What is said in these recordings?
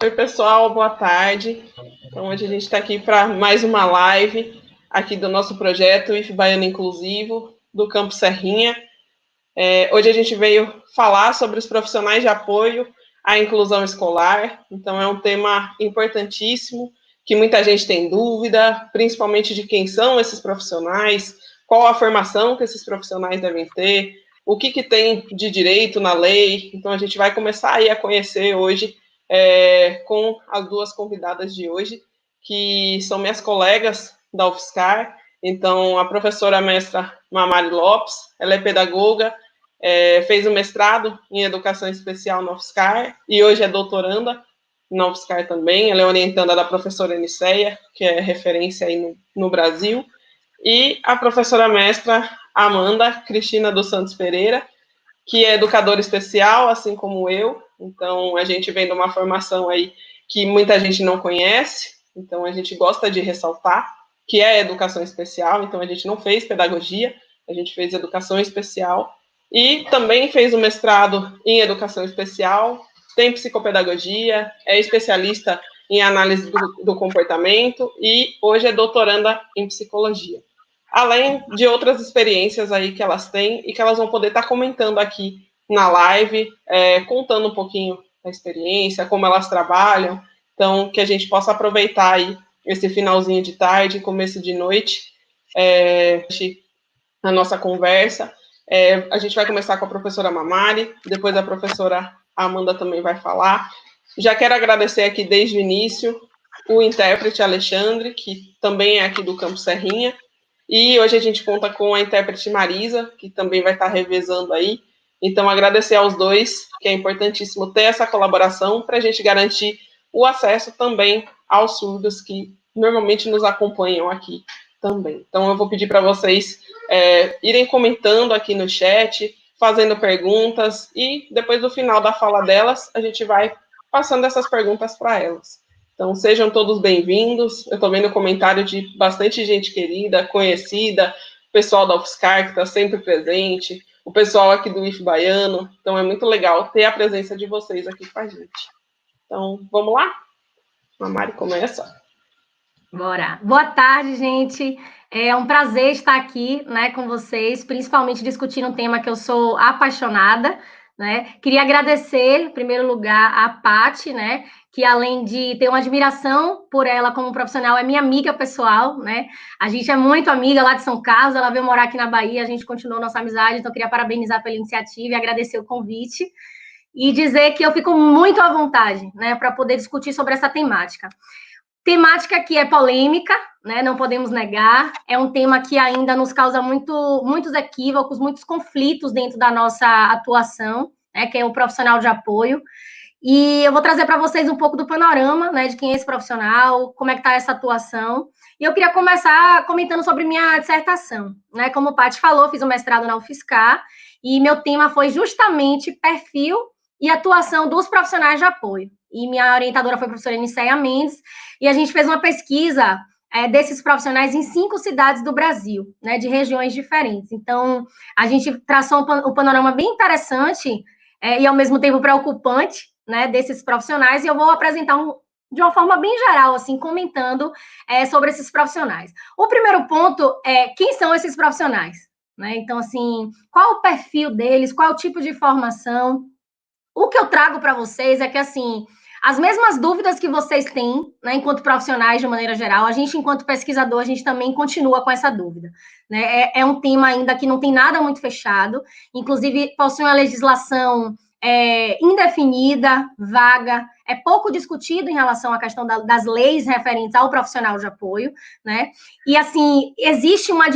Oi, pessoal, boa tarde. Então, hoje a gente está aqui para mais uma live aqui do nosso projeto IF Baiano Inclusivo, do Campo Serrinha. Hoje a gente veio falar sobre os profissionais de apoio à inclusão escolar. Então, é um tema importantíssimo, que muita gente tem dúvida, principalmente de quem são esses profissionais, qual a formação que esses profissionais devem ter, o que tem de direito na lei. Então, a gente vai começar aí a conhecer hoje com as duas convidadas de hoje, que são minhas colegas da UFSCar. Então, a professora mestra Mamari Lopes, ela é pedagoga, fez o mestrado em Educação Especial na UFSCar e hoje é doutoranda na UFSCar também. Ela é orientanda da professora Eniceia, que é referência aí no Brasil. E a professora mestra Amanda Cristina dos Santos Pereira, que é educadora especial, assim como eu. Então, a gente vem de uma formação aí que muita gente não conhece, então a gente gosta de ressaltar, que é a educação especial. Então, a gente não fez pedagogia, a gente fez educação especial, e também fez o mestrado em educação especial, tem psicopedagogia, é especialista em análise do comportamento, e hoje é doutoranda em psicologia. Além de outras experiências aí que elas têm e que elas vão poder estar comentando aqui na live, contando um pouquinho da experiência, como elas trabalham. Então, que a gente possa aproveitar aí esse finalzinho de tarde, começo de noite, a nossa conversa. A gente vai começar com a professora Mamari, depois a professora Amanda também vai falar. Já quero agradecer aqui desde o início o intérprete Alexandre, que também é aqui do Campo Serrinha, e hoje a gente conta com a intérprete Marisa, que também vai estar revezando aí. Então, agradecer aos dois, que é importantíssimo ter essa colaboração para a gente garantir o acesso também aos surdos que normalmente nos acompanham aqui também. Então, eu vou pedir para vocês irem comentando aqui no chat, fazendo perguntas, e depois do final da fala delas, a gente vai passando essas perguntas para elas. Então, sejam todos bem-vindos. Eu estou vendo comentário de bastante gente querida, conhecida, o pessoal da UFSCar, que está sempre presente, o pessoal aqui do IF Baiano. Então, é muito legal ter a presença de vocês aqui com a gente. Então, vamos lá? A Mari começa. Bora. Boa tarde, gente. É um prazer estar aqui, né, com vocês, principalmente discutindo um tema que eu sou apaixonada, né? Queria agradecer, em primeiro lugar, a Paty, né, que além de ter uma admiração por ela como profissional, é minha amiga pessoal, né? A gente é muito amiga lá de São Carlos, ela veio morar aqui na Bahia, a gente continuou nossa amizade, então queria parabenizar pela iniciativa e agradecer o convite e dizer que eu fico muito à vontade, né, para poder discutir sobre essa temática. Temática que é polêmica, né? Não podemos negar. É um tema que ainda nos causa muitos equívocos, muitos conflitos dentro da nossa atuação, né? Que é o profissional de apoio. E eu vou trazer para vocês um pouco do panorama, né? De quem é esse profissional, como é que está essa atuação. E eu queria começar comentando sobre minha dissertação, né? Como o Paty falou, fiz um mestrado na UFSCar e meu tema foi justamente perfil e atuação dos profissionais de apoio. E minha orientadora foi a professora Eniceia Mendes, e a gente fez uma pesquisa desses profissionais em 5 cidades do Brasil, né, de regiões diferentes. Então, a gente traçou um panorama bem interessante e, ao mesmo tempo, preocupante, né, desses profissionais, e eu vou apresentar de uma forma bem geral, assim, comentando sobre esses profissionais. O primeiro ponto é quem são esses profissionais, né? Então, assim, qual o perfil deles, qual o tipo de formação? O que eu trago para vocês é que, assim, as mesmas dúvidas que vocês têm, né, enquanto profissionais, de maneira geral, a gente, enquanto pesquisador, a gente também continua com essa dúvida, né? É um tema ainda que não tem nada muito fechado, inclusive possui uma legislação indefinida, vaga, é pouco discutido em relação à questão das leis referentes ao profissional de apoio, né? E, assim, existe uma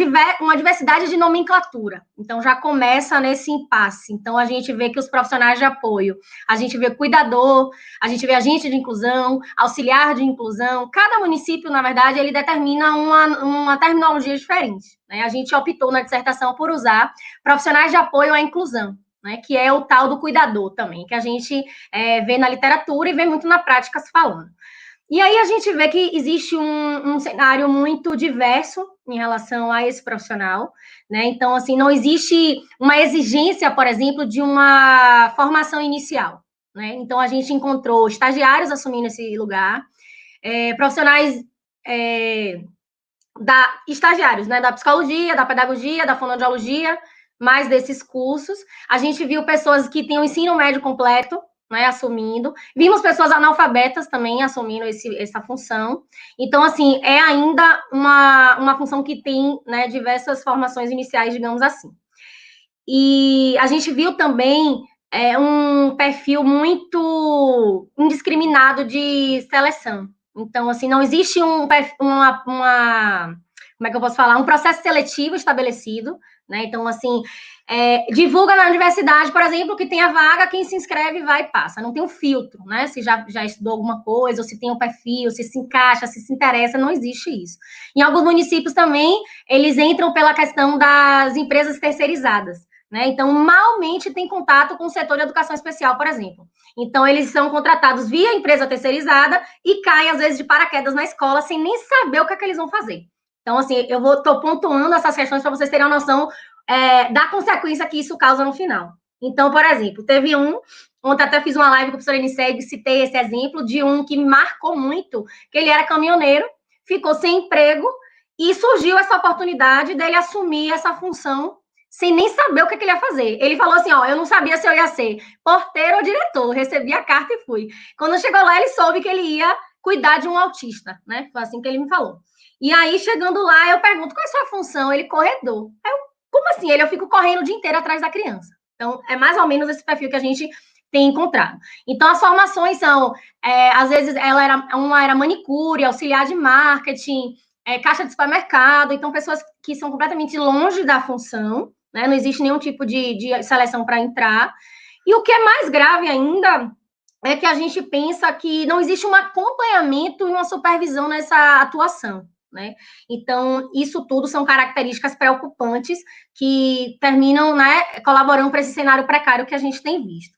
diversidade de nomenclatura, então já começa nesse impasse. Então, a gente vê que os profissionais de apoio, a gente vê cuidador, a gente vê agente de inclusão, auxiliar de inclusão, cada município, na verdade, ele determina uma terminologia diferente, né? A gente optou na dissertação por usar profissionais de apoio à inclusão, né, que é o tal do cuidador também, que a gente vê na literatura e vê muito na prática se falando. E aí a gente vê que existe um cenário muito diverso em relação a esse profissional, né? Então, assim, não existe uma exigência, por exemplo, de uma formação inicial, né? Então, a gente encontrou estagiários assumindo esse lugar, profissionais estagiários, né? Da psicologia, da pedagogia, da fonoaudiologia, mais desses cursos. A gente viu pessoas que têm o ensino médio completo, né, assumindo. Vimos pessoas analfabetas também assumindo essa função. Então, assim, é ainda uma função que tem, né, diversas formações iniciais, digamos assim. E a gente viu também um perfil muito indiscriminado de seleção. Então, assim, não existe como é que eu posso falar? Um processo seletivo estabelecido, né? Então, assim, divulga na universidade, por exemplo, que tem a vaga, quem se inscreve vai e passa. Não tem um filtro, né? Se já estudou alguma coisa, ou se tem um perfil, se encaixa, se interessa, não existe isso. Em alguns municípios também, eles entram pela questão das empresas terceirizadas, né? Então, malmente tem contato com o setor de educação especial, por exemplo. Então, eles são contratados via empresa terceirizada e caem, às vezes, de paraquedas na escola sem nem saber o que é que eles vão fazer. Então, assim, eu estou pontuando essas questões para vocês terem uma noção da consequência que isso causa no final. Então, por exemplo, teve ontem até fiz uma live com a professora Eniceg e citei esse exemplo de um que me marcou muito, que ele era caminhoneiro, ficou sem emprego e surgiu essa oportunidade dele assumir essa função sem nem saber o que ele ia fazer. Ele falou assim, eu não sabia se eu ia ser porteiro ou diretor, recebi a carta e fui. Quando chegou lá, ele soube que ele ia cuidar de um autista, né? Foi assim que ele me falou. E aí, chegando lá, eu pergunto, qual é a sua função? Ele, corredor. Como assim? Eu fico correndo o dia inteiro atrás da criança. Então, é mais ou menos esse perfil que a gente tem encontrado. Então, as formações são, às vezes, uma era manicure, auxiliar de marketing, caixa de supermercado, então, pessoas que são completamente longe da função, né? Não existe nenhum tipo de seleção para entrar. E o que é mais grave ainda é que a gente pensa que não existe um acompanhamento e uma supervisão nessa atuação, né? Então, isso tudo são características preocupantes que terminam, né, colaborando para esse cenário precário que a gente tem visto.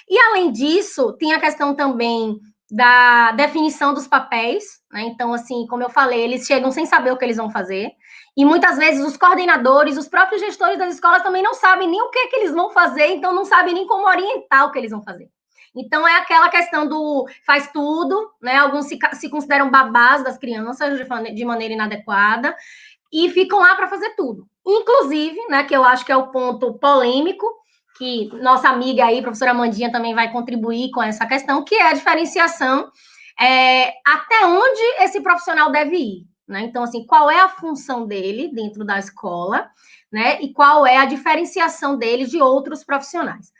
E, além disso, tem a questão também da definição dos papéis, né? Então, assim, como eu falei, eles chegam sem saber o que eles vão fazer, e muitas vezes os coordenadores, os próprios gestores das escolas também não sabem nem o que eles vão fazer, então não sabem nem como orientar o que eles vão fazer. Então, é aquela questão do faz tudo, né? Alguns se consideram babás das crianças de maneira inadequada e ficam lá para fazer tudo. Inclusive, né, que eu acho que é o ponto polêmico, que nossa amiga aí, professora Amandinha, também vai contribuir com essa questão, que é a diferenciação até onde esse profissional deve ir, né? Então, assim, qual é a função dele dentro da escola, né? E qual é a diferenciação dele de outros profissionais.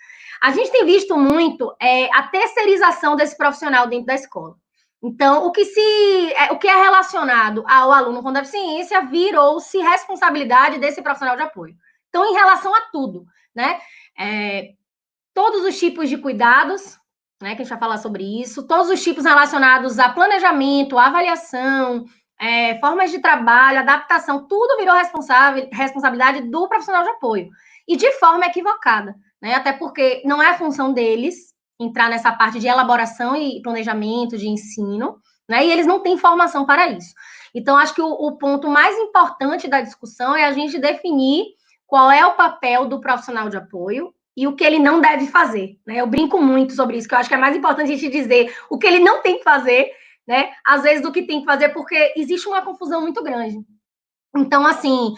A gente tem visto muito a terceirização desse profissional dentro da escola. Então, o que é relacionado ao aluno com deficiência virou-se responsabilidade desse profissional de apoio. Então, em relação a tudo, né? Todos os tipos de cuidados, né? Que a gente vai falar sobre isso, todos os tipos relacionados a planejamento, avaliação, formas de trabalho, adaptação, tudo virou responsabilidade do profissional de apoio. E de forma equivocada, né? Até porque não é a função deles entrar nessa parte de elaboração e planejamento, de ensino, né? E eles não têm formação para isso. Então, acho que o ponto mais importante da discussão é a gente definir qual é o papel do profissional de apoio e o que ele não deve fazer, né? Eu brinco muito sobre isso, que eu acho que é mais importante a gente dizer o que ele não tem que fazer, né? Às vezes do que tem que fazer, porque existe uma confusão muito grande. Então, assim,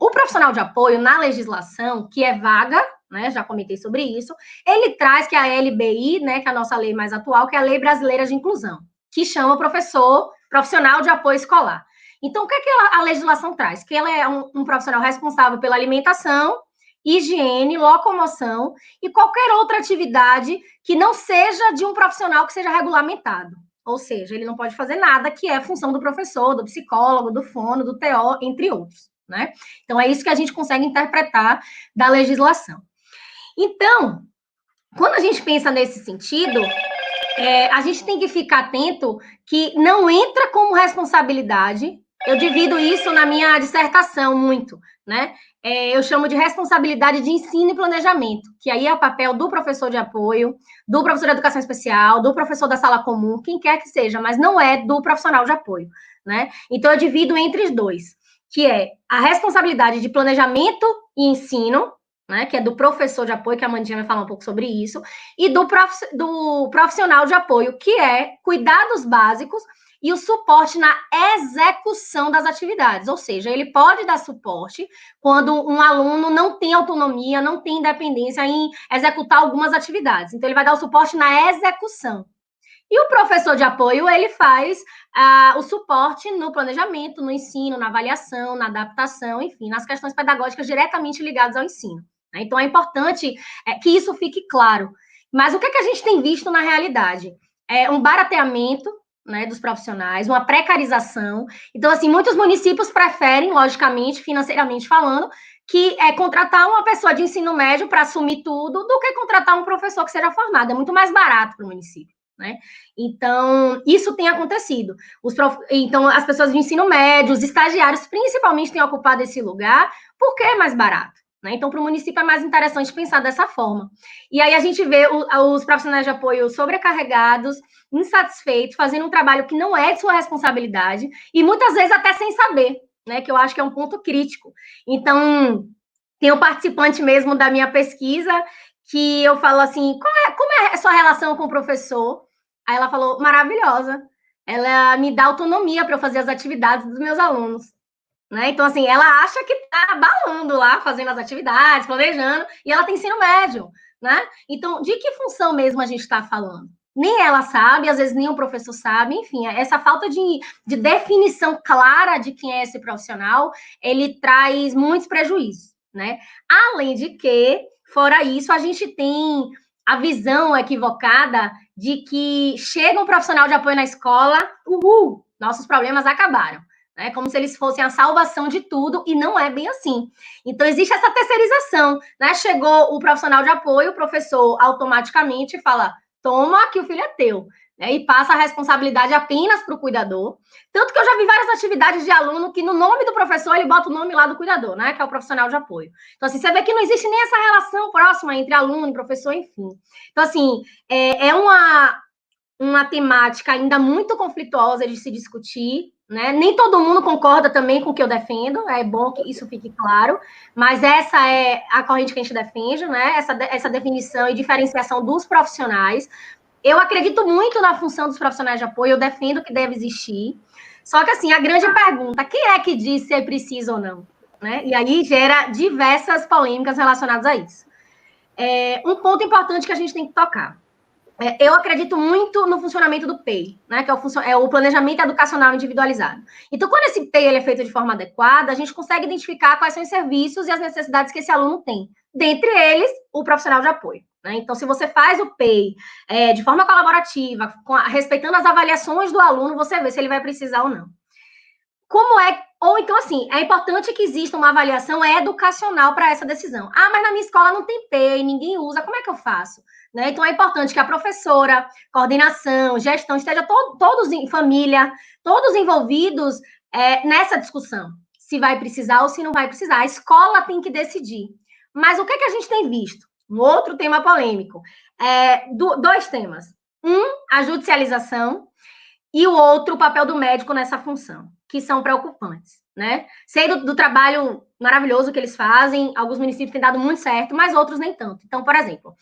o profissional de apoio na legislação, que é vaga, né, já comentei sobre isso, ele traz que a LBI, né, que é a nossa lei mais atual, que é a Lei Brasileira de Inclusão, que chama profissional de apoio escolar. Então, o que é que a legislação traz? Que ela é um profissional responsável pela alimentação, higiene, locomoção e qualquer outra atividade que não seja de um profissional que seja regulamentado. Ou seja, ele não pode fazer nada que é função do professor, do psicólogo, do fono, do TO, entre outros, né? Então, é isso que a gente consegue interpretar da legislação. Então, quando a gente pensa nesse sentido, a gente tem que ficar atento que não entra como responsabilidade. Eu divido isso na minha dissertação muito, né? Eu chamo de responsabilidade de ensino e planejamento, que aí é o papel do professor de apoio, do professor de educação especial, do professor da sala comum, quem quer que seja, mas não é do profissional de apoio, né? Então, eu divido entre os dois, que é a responsabilidade de planejamento e ensino, né, que é do professor de apoio, que a Mandinha vai falar um pouco sobre isso, e do profissional de apoio, que é cuidados básicos e o suporte na execução das atividades, ou seja, ele pode dar suporte quando um aluno não tem autonomia, não tem independência em executar algumas atividades. Então, ele vai dar o suporte na execução. E o professor de apoio, ele faz o suporte no planejamento, no ensino, na avaliação, na adaptação, enfim, nas questões pedagógicas diretamente ligadas ao ensino. Né? Então, é importante que isso fique claro. Mas o que a gente tem visto na realidade? É um barateamento, né, dos profissionais, uma precarização. Então, assim, muitos municípios preferem, logicamente, financeiramente falando, que é contratar uma pessoa de ensino médio para assumir tudo do que contratar um professor que seja formado. É muito mais barato para o município. Né? Então, isso tem acontecido. Então, as pessoas de ensino médio, os estagiários, principalmente, têm ocupado esse lugar porque é mais barato. Né? Então, para o município é mais interessante pensar dessa forma. E aí a gente vê os profissionais de apoio sobrecarregados, insatisfeitos, fazendo um trabalho que não é de sua responsabilidade e muitas vezes até sem saber, né? Que eu acho que é um ponto crítico. Então, tem um participante mesmo da minha pesquisa que eu falo assim, como é a sua relação com o professor? Aí ela falou, maravilhosa. Ela me dá autonomia para eu fazer as atividades dos meus alunos. Né? Então, assim, ela acha que está balando lá, fazendo as atividades, planejando, e ela tem ensino médio. Né? Então, de que função mesmo a gente está falando? Nem ela sabe, às vezes nem o professor sabe, enfim, essa falta de definição clara de quem é esse profissional, ele traz muitos prejuízos, né? Além de que, fora isso, a gente tem a visão equivocada de que chega um profissional de apoio na escola, nossos problemas acabaram. Né, como se eles fossem a salvação de tudo, e não é bem assim. Então, existe essa terceirização. Né? Chegou o profissional de apoio, o professor automaticamente fala, toma que o filho é teu. Né? E passa a responsabilidade apenas para o cuidador. Tanto que eu já vi várias atividades de aluno que no nome do professor ele bota o nome lá do cuidador, né? Que é o profissional de apoio. Então, assim, você vê que não existe nem essa relação próxima entre aluno e professor, enfim. Então, assim, é uma temática ainda muito conflituosa de se discutir, né? Nem todo mundo concorda também com o que eu defendo, é bom que isso fique claro, mas essa é a corrente que a gente defende, né? Essa definição e diferenciação dos profissionais. Eu acredito muito na função dos profissionais de apoio, eu defendo que deve existir, só que, assim, a grande pergunta, quem é que diz se é preciso ou não? Né? E aí gera diversas polêmicas relacionadas a isso. Um ponto importante que a gente tem que tocar. Eu acredito muito no funcionamento do PEI, né, que é o Planejamento Educacional Individualizado. Então, quando esse PEI ele é feito de forma adequada, a gente consegue identificar quais são os serviços e as necessidades que esse aluno tem. Dentre eles, o profissional de apoio. Né? Então, se você faz o PEI de forma colaborativa, respeitando as avaliações do aluno, você vê se ele vai precisar ou não. Ou então, assim, é importante que exista uma avaliação educacional para essa decisão. Ah, mas na minha escola não tem PEI, ninguém usa, como é que eu faço? Né? Então, é importante que a professora, coordenação, gestão, esteja todos em família, todos envolvidos nessa discussão. Se vai precisar ou se não vai precisar. A escola tem que decidir. Mas o que a gente tem visto? Um outro tema polêmico. Dois temas. A judicialização e o outro, o papel do médico nessa função, que são preocupantes. Né? Sei do trabalho maravilhoso que eles fazem, alguns municípios têm dado muito certo, mas outros nem tanto. Então, por exemplo,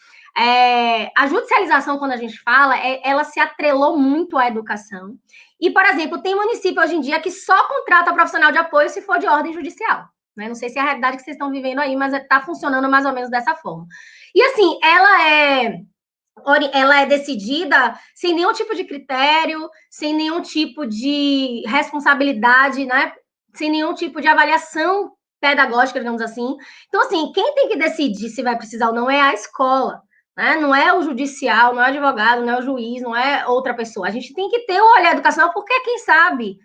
a judicialização, quando a gente fala, ela se atrelou muito à educação. E, por exemplo, tem município hoje em dia que só contrata profissional de apoio se for de ordem judicial. Né? Não sei se é a realidade que vocês estão vivendo aí, mas está funcionando mais ou menos dessa forma. E, assim, ela é decidida sem nenhum tipo de critério, sem nenhum tipo de responsabilidade, né? Sem nenhum tipo de avaliação pedagógica, digamos assim. Então, assim, quem tem que decidir se vai precisar ou não é a escola, né? Não é o judicial, não é o advogado, não é o juiz, não é outra pessoa. A gente tem que ter o olhar educacional, porque é quem sabe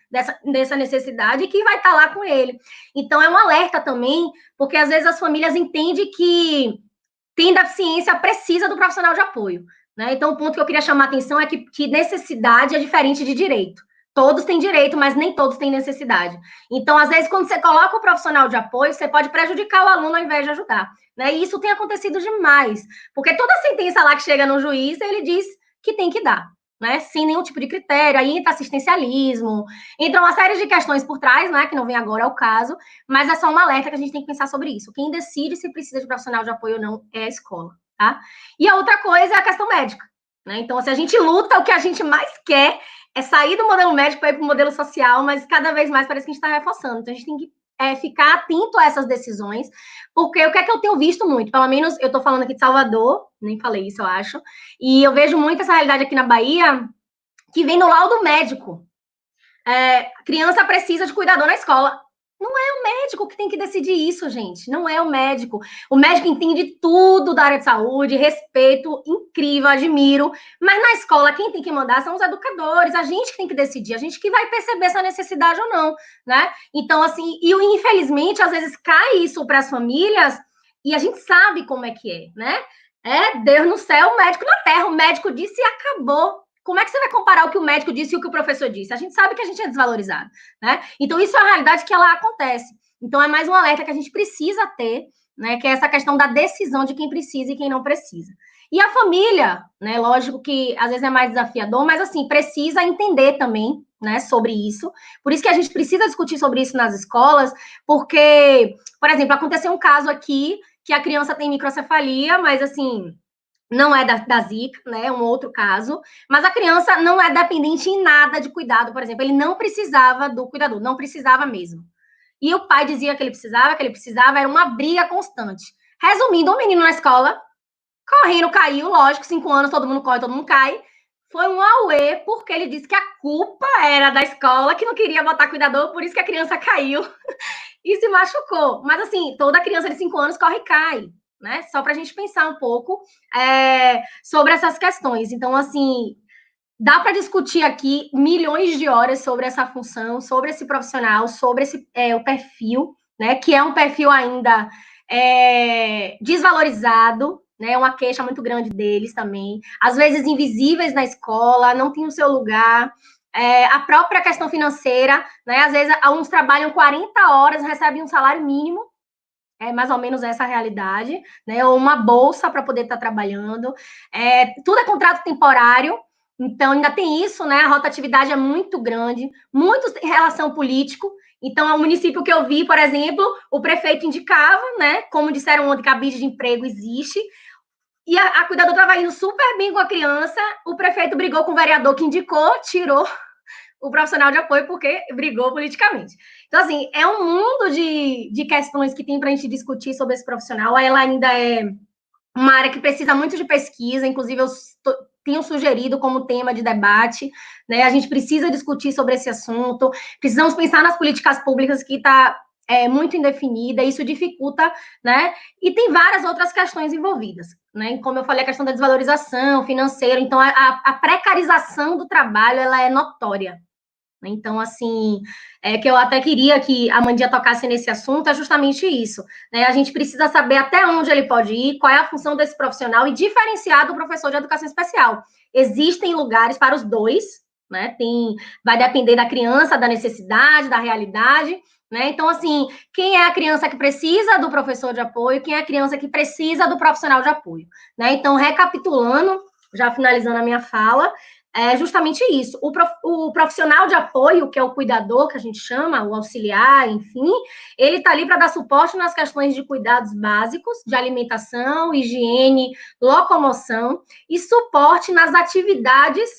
dessa necessidade que vai estar lá com ele. Então, é um alerta também, porque às vezes as famílias entendem que tem deficiência, precisa do profissional de apoio. Né? Então, o ponto que eu queria chamar a atenção é que necessidade é diferente de direito. Todos têm direito, mas nem todos têm necessidade. Então, às vezes, quando você coloca o profissional de apoio, você pode prejudicar o aluno ao invés de ajudar. Né? E isso tem acontecido demais. Porque toda sentença lá que chega no juiz, ele diz que tem que dar. né, sem nenhum tipo de critério, aí entra assistencialismo, entra uma série de questões por trás, né, que não vem agora ao caso, mas é só um alerta que a gente tem que pensar sobre isso. Quem decide se precisa de profissional de apoio ou não é a escola, tá? E a outra coisa é a questão médica, né? Então, se a gente luta, o que a gente mais quer é sair do modelo médico para ir para o modelo social, mas cada vez mais parece que a gente está reforçando. Então, a gente tem que ficar atento a essas decisões, porque o que é que eu tenho visto muito? Pelo menos eu estou falando aqui de Salvador, nem falei isso, eu acho, e eu vejo muito essa realidade aqui na Bahia, que vem no laudo médico. Criança precisa de cuidador na escola. Não é o médico que tem que decidir isso, gente. Não é o médico. O médico entende tudo da área de saúde, respeito, incrível, admiro. Mas na escola, quem tem que mandar são os educadores, a gente que tem que decidir, a gente que vai perceber essa necessidade ou não, né? Então, assim, e infelizmente, às vezes cai isso para as famílias e a gente sabe como é que é, né? Deus no céu, o médico na terra. O médico disse e acabou. Como é que você vai comparar o que o médico disse e o que o professor disse? A gente sabe que a gente é desvalorizado, né? Então, isso é a realidade que ela acontece. Então, é mais um alerta que a gente precisa ter, né? Que é essa questão da decisão de quem precisa e quem não precisa. E a família, né? Lógico que às vezes é mais desafiador, mas assim, precisa entender também, né, sobre isso. Por isso que a gente precisa discutir sobre isso nas escolas, porque, por exemplo, aconteceu um caso aqui que a criança tem microcefalia, mas assim, não é da Zika, né? É um outro caso. Mas a criança não é dependente em nada de cuidado, por exemplo. Ele não precisava do cuidador, não precisava mesmo. E o pai dizia que ele precisava, era uma briga constante. Resumindo, um menino na escola, correndo, caiu, lógico, 5 anos, todo mundo corre, todo mundo cai. Foi um auê, porque ele disse que a culpa era da escola, que não queria botar cuidador, por isso que a criança caiu e se machucou. Mas, assim, toda criança de 5 anos corre e cai, né? Só para a gente pensar um pouco sobre essas questões. Então, assim, dá para discutir aqui milhões de horas sobre essa função, sobre esse profissional, sobre o perfil, né? Que é um perfil ainda desvalorizado, né? Uma queixa muito grande deles também. Às vezes invisíveis na escola, não tem o seu lugar. A própria questão financeira, né? Às vezes, uns trabalham 40 horas, recebem um salário mínimo, é mais ou menos essa a realidade, né? Ou uma bolsa para poder estar trabalhando. Tudo é contrato temporário, então ainda tem isso, né? A rotatividade é muito grande, muitos têm relação político. Então, é um município que eu vi, por exemplo, o prefeito indicava, né? Como disseram ontem, cabide de emprego existe, e a cuidadora estava indo super bem com a criança, o prefeito brigou com o vereador que indicou, tirou o profissional de apoio porque brigou politicamente. Então, assim, é um mundo de questões que tem para a gente discutir sobre esse profissional. Ela ainda é uma área que precisa muito de pesquisa, inclusive eu tenho sugerido como tema de debate, né? A gente precisa discutir sobre esse assunto, precisamos pensar nas políticas públicas que está muito indefinida, isso dificulta, né? E tem várias outras questões envolvidas, né? Como eu falei, a questão da desvalorização financeira, então a precarização do trabalho, ela é notória. Então, assim, que eu até queria que a Mandia tocasse nesse assunto é justamente isso, né? A gente precisa saber até onde ele pode ir, qual é a função desse profissional e diferenciar do professor de educação especial. Existem lugares para os dois, né? Vai depender da criança, da necessidade, da realidade, né? Então, assim, quem é a criança que precisa do professor de apoio, quem é a criança que precisa do profissional de apoio, né? Então, recapitulando, já finalizando a minha fala, é justamente isso. O profissional de apoio, que é o cuidador, que a gente chama, o auxiliar, enfim, ele está ali para dar suporte nas questões de cuidados básicos, de alimentação, higiene, locomoção, e suporte nas atividades,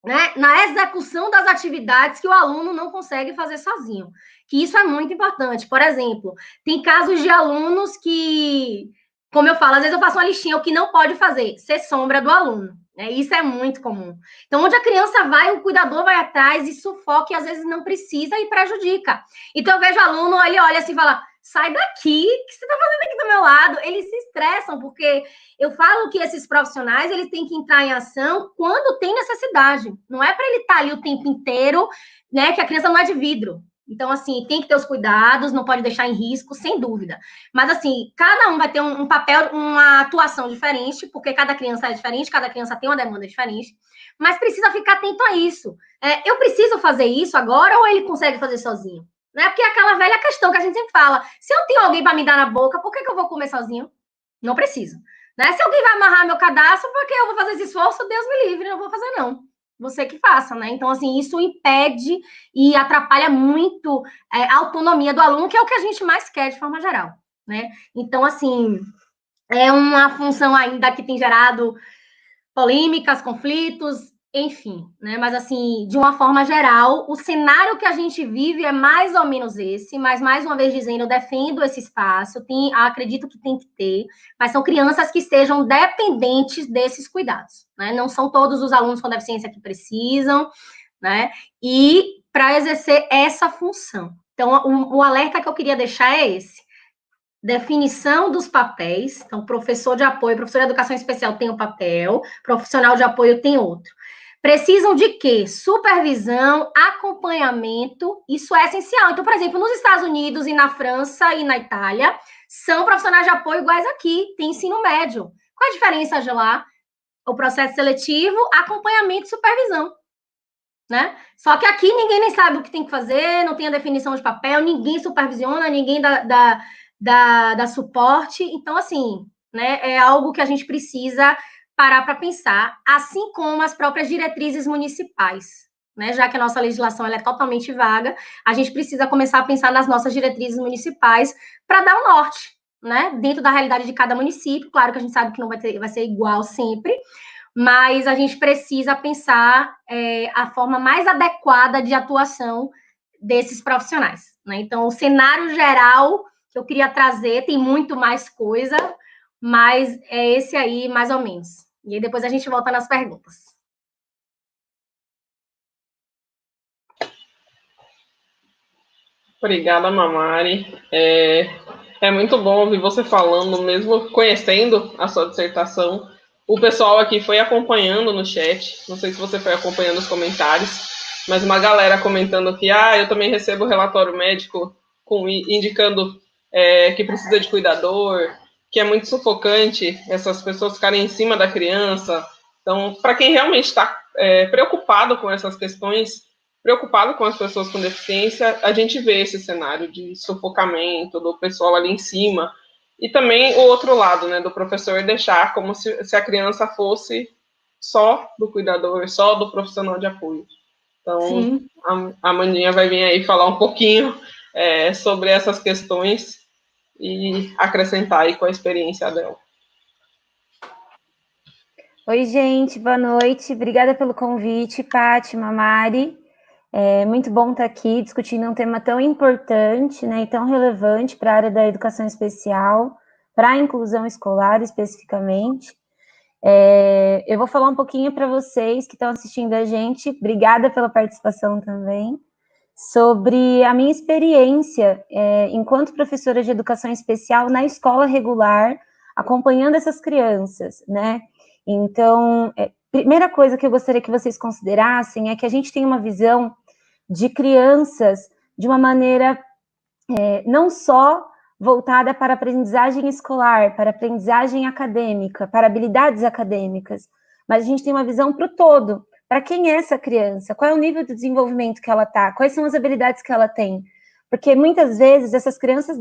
né, na execução das atividades que o aluno não consegue fazer sozinho. Que isso é muito importante. Por exemplo, tem casos de alunos que, como eu falo, às vezes eu faço uma listinha, o que não pode fazer, ser sombra do aluno. Isso é muito comum. Então, onde a criança vai, o cuidador vai atrás e sufoca, e às vezes não precisa e prejudica. Então, eu vejo o aluno, ele olha assim e fala, sai daqui, o que você está fazendo aqui do meu lado? Eles se estressam, porque eu falo que esses profissionais, eles têm que entrar em ação quando tem necessidade. Não é para ele estar ali o tempo inteiro, né, que a criança não é de vidro. Então, assim, tem que ter os cuidados, não pode deixar em risco, sem dúvida. Mas, assim, cada um vai ter um papel, uma atuação diferente, porque cada criança é diferente, cada criança tem uma demanda diferente, mas precisa ficar atento a isso. Eu preciso fazer isso agora ou ele consegue fazer sozinho? Né? Porque é aquela velha questão que a gente sempre fala, se eu tenho alguém para me dar na boca, por que eu vou comer sozinho? Não preciso. Né? Se alguém vai amarrar meu cadastro, por que eu vou fazer esse esforço? Deus me livre, não vou fazer não. você que faça, né? Então, assim, isso impede e atrapalha muito a autonomia do aluno, que é o que a gente mais quer de forma geral, né? Então, assim, é uma função ainda que tem gerado polêmicas, conflitos, enfim, né? Mas assim, de uma forma geral, o cenário que a gente vive é mais ou menos esse, mas mais uma vez dizendo, eu defendo esse espaço, acredito que tem que ter, mas são crianças que estejam dependentes desses cuidados, né? Não são todos os alunos com deficiência que precisam, né? E para exercer essa função. Então, o alerta que eu queria deixar é esse. Definição dos papéis. Então, professor de apoio, professor de educação especial tem um papel, profissional de apoio tem outro. Precisam de quê? Supervisão, acompanhamento, isso é essencial. Então, por exemplo, nos Estados Unidos e na França e na Itália, são profissionais de apoio iguais aqui, tem ensino médio. Qual a diferença de lá? O processo seletivo, acompanhamento e supervisão. Né? Só que aqui ninguém nem sabe o que tem que fazer, não tem a definição de papel, ninguém supervisiona, ninguém dá suporte. Então, assim, né, é algo que a gente precisa parar para pensar, assim como as próprias diretrizes municipais. Né? Já que a nossa legislação ela é totalmente vaga, a gente precisa começar a pensar nas nossas diretrizes municipais para dar um norte, né? Dentro da realidade de cada município. Claro que a gente sabe que não vai ser igual sempre, mas a gente precisa pensar a forma mais adequada de atuação desses profissionais. Né? Então, o cenário geral que eu queria trazer tem muito mais coisa, mas é esse aí, mais ou menos. E aí depois a gente volta nas perguntas. Obrigada, Mamari. É muito bom ouvir você falando, mesmo conhecendo a sua dissertação. O pessoal aqui foi acompanhando no chat, não sei se você foi acompanhando os comentários, mas uma galera comentando que eu também recebo relatório médico indicando que precisa de cuidador, que é muito sufocante essas pessoas ficarem em cima da criança. Então, para quem realmente está preocupado com essas questões, preocupado com as pessoas com deficiência, a gente vê esse cenário de sufocamento do pessoal ali em cima. E também o outro lado, né, do professor deixar como se a criança fosse só do cuidador, só do profissional de apoio. Então, a Mandinha vai vir aí falar um pouquinho sobre essas questões e acrescentar aí com a experiência dela. Oi, gente, boa noite. Obrigada pelo convite, Paty, Mamari. É muito bom estar aqui discutindo um tema tão importante, né, e tão relevante para a área da educação especial, para a inclusão escolar especificamente. Eu vou falar um pouquinho para vocês que estão assistindo a gente, obrigada pela participação também, sobre a minha experiência enquanto professora de educação especial na escola regular, acompanhando essas crianças, né? Então, primeira coisa que eu gostaria que vocês considerassem é que a gente tem uma visão de crianças de uma maneira não só voltada para aprendizagem escolar, para aprendizagem acadêmica, para habilidades acadêmicas, mas a gente tem uma visão para o todo. Para quem é essa criança? Qual é o nível de desenvolvimento que ela está? Quais são as habilidades que ela tem? Porque muitas vezes essas crianças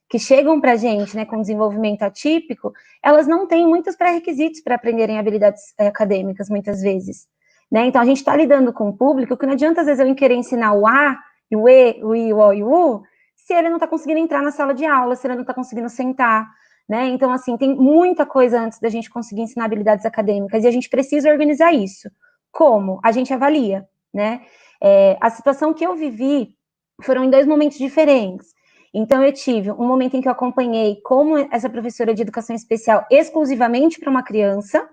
que chegam para a gente, né, com desenvolvimento atípico, elas não têm muitos pré-requisitos para aprenderem habilidades acadêmicas, muitas vezes. Né? Então, a gente está lidando com um público que não adianta, às vezes, eu querer ensinar o A, e o E, o I, o O e o U, se ele não está conseguindo entrar na sala de aula, se ele não está conseguindo sentar, né? Então, assim, tem muita coisa antes da gente conseguir ensinar habilidades acadêmicas, e a gente precisa organizar isso. Como? A gente avalia, né? A situação que eu vivi foram em 2 momentos diferentes. Então, eu tive um momento em que eu acompanhei como essa professora de educação especial exclusivamente para uma criança,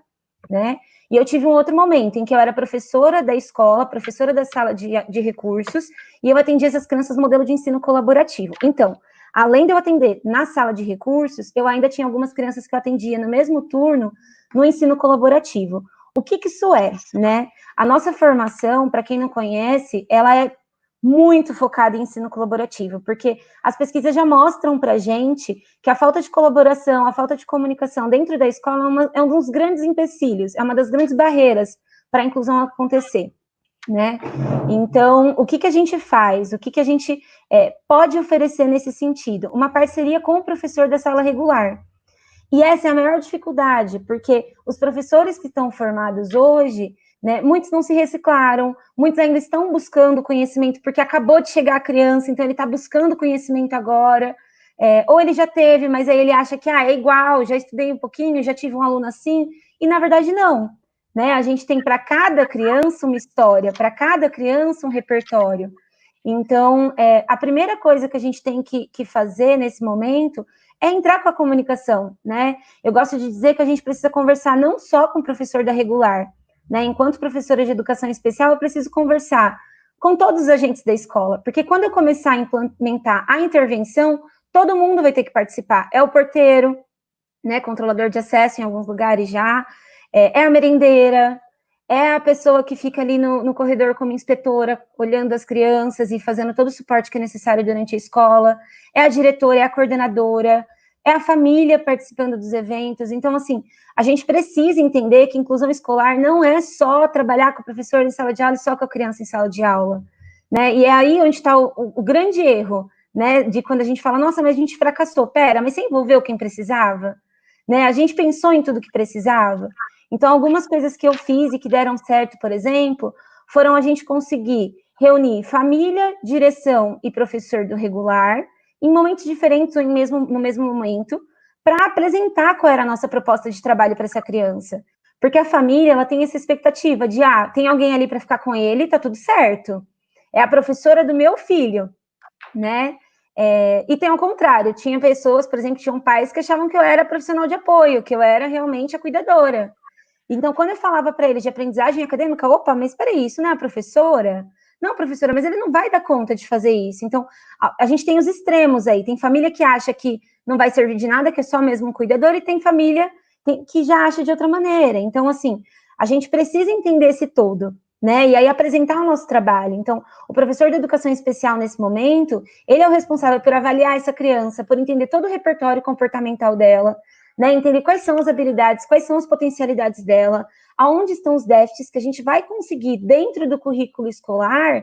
né? E eu tive um outro momento em que eu era professora da escola, professora da sala de recursos, e eu atendia essas crianças modelo de ensino colaborativo. Então, além de eu atender na sala de recursos, eu ainda tinha algumas crianças que eu atendia no mesmo turno no ensino colaborativo. O que isso é, né? A nossa formação, para quem não conhece, ela é muito focada em ensino colaborativo, porque as pesquisas já mostram para a gente que a falta de colaboração, a falta de comunicação dentro da escola é um dos grandes empecilhos, é uma das grandes barreiras para a inclusão acontecer, né? Então, o que a gente faz? O que a gente pode oferecer nesse sentido? Uma parceria com o professor da sala regular. E essa é a maior dificuldade, porque os professores que estão formados hoje, né, muitos não se reciclaram, muitos ainda estão buscando conhecimento, porque acabou de chegar a criança, então ele está buscando conhecimento agora, ou ele já teve, mas aí ele acha que é igual, já estudei um pouquinho, já tive um aluno assim, e na verdade não. Né? A gente tem para cada criança uma história, para cada criança um repertório. Então, a primeira coisa que a gente tem que fazer nesse momento é entrar com a comunicação, né? Eu gosto de dizer que a gente precisa conversar não só com o professor da regular, né? Enquanto professora de educação especial, eu preciso conversar com todos os agentes da escola, porque quando eu começar a implementar a intervenção, todo mundo vai ter que participar. É o porteiro, né? Controlador de acesso em alguns lugares já, é a merendeira, é a pessoa que fica ali no corredor como inspetora, olhando as crianças e fazendo todo o suporte que é necessário durante a escola, é a diretora, é a coordenadora, é a família participando dos eventos. Então, assim, a gente precisa entender que inclusão escolar não é só trabalhar com o professor em sala de aula e só com a criança em sala de aula, né? E é aí onde está o grande erro, né? De quando a gente fala, nossa, mas a gente fracassou. Pera, mas você envolveu quem precisava? Né? A gente pensou em tudo que precisava? Então, algumas coisas que eu fiz e que deram certo, por exemplo, foram a gente conseguir reunir família, direção e professor do regular em momentos diferentes ou no mesmo momento, para apresentar qual era a nossa proposta de trabalho para essa criança. Porque a família, ela tem essa expectativa de, tem alguém ali para ficar com ele, tá tudo certo. É a professora do meu filho, né? E tem ao contrário, tinha pessoas, por exemplo, tinham pais que achavam que eu era profissional de apoio, que eu era realmente a cuidadora. Então, quando eu falava para eles de aprendizagem acadêmica, opa, mas espera aí, isso não é a professora? Não, professora, mas ele não vai dar conta de fazer isso. Então, a gente tem os extremos aí. Tem família que acha que não vai servir de nada, que é só mesmo um cuidador, e tem família que já acha de outra maneira. Então, assim, a gente precisa entender esse todo, né? E aí apresentar o nosso trabalho. Então, o professor de educação especial, nesse momento, ele é o responsável por avaliar essa criança, por entender todo o repertório comportamental dela, né, entender quais são as habilidades, quais são as potencialidades dela, aonde estão os déficits que a gente vai conseguir, dentro do currículo escolar,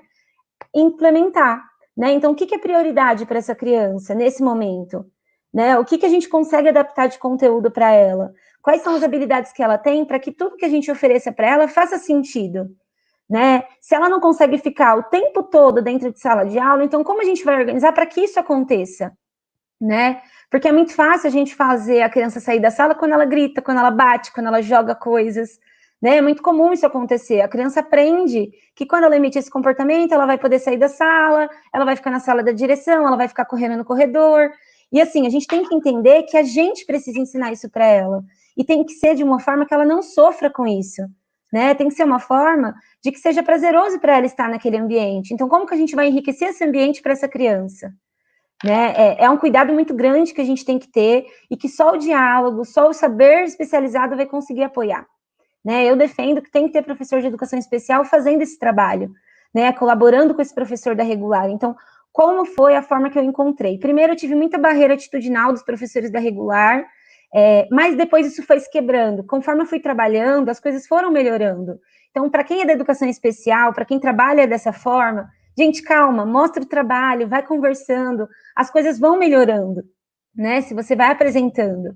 implementar. Né? Então, o que é prioridade para essa criança nesse momento? Né? O que a gente consegue adaptar de conteúdo para ela? Quais são as habilidades que ela tem para que tudo que a gente ofereça para ela faça sentido? Né? Se ela não consegue ficar o tempo todo dentro de sala de aula, então como a gente vai organizar para que isso aconteça? Né? Porque é muito fácil a gente fazer a criança sair da sala quando ela grita, quando ela bate, quando ela joga coisas, né? É muito comum isso acontecer. A criança aprende que quando ela emite esse comportamento, ela vai poder sair da sala, ela vai ficar na sala da direção, ela vai ficar correndo no corredor. E assim, a gente tem que entender que a gente precisa ensinar isso para ela. E tem que ser de uma forma que ela não sofra com isso, né? Tem que ser uma forma de que seja prazeroso para ela estar naquele ambiente. Então, como que a gente vai enriquecer esse ambiente para essa criança? Né? É um cuidado muito grande que a gente tem que ter e que só o diálogo, só o saber especializado vai conseguir apoiar. Né? Eu defendo que tem que ter professor de educação especial fazendo esse trabalho, né? Colaborando com esse professor da regular. Então, como foi a forma que eu encontrei? Primeiro, eu tive muita barreira atitudinal dos professores da regular, mas depois isso foi se quebrando. Conforme eu fui trabalhando, as coisas foram melhorando. Então, para quem é da educação especial, para quem trabalha dessa forma, gente, calma, mostra o trabalho, vai conversando, as coisas vão melhorando, né? Se você vai apresentando.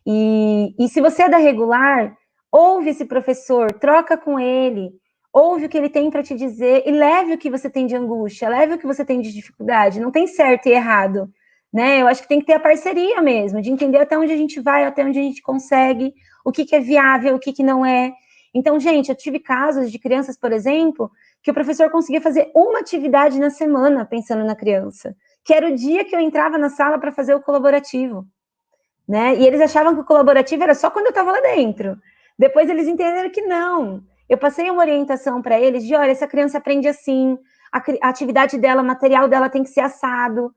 E se você é da regular, ouve esse professor, troca com ele, ouve o que ele tem para te dizer e leve o que você tem de angústia, leve o que você tem de dificuldade, não tem certo e errado, né? Eu acho que tem que ter a parceria mesmo, de entender até onde a gente vai, até onde a gente consegue, o que é viável, o que não é. Então, gente, eu tive casos de crianças, por exemplo, que o professor conseguia fazer uma atividade na semana pensando na criança, que era o dia que eu entrava na sala para fazer o colaborativo, né? E eles achavam que o colaborativo era só quando eu estava lá dentro. Depois eles entenderam que não. Eu passei uma orientação para eles de, olha, essa criança aprende assim, a atividade dela, o material dela tem que ser assado.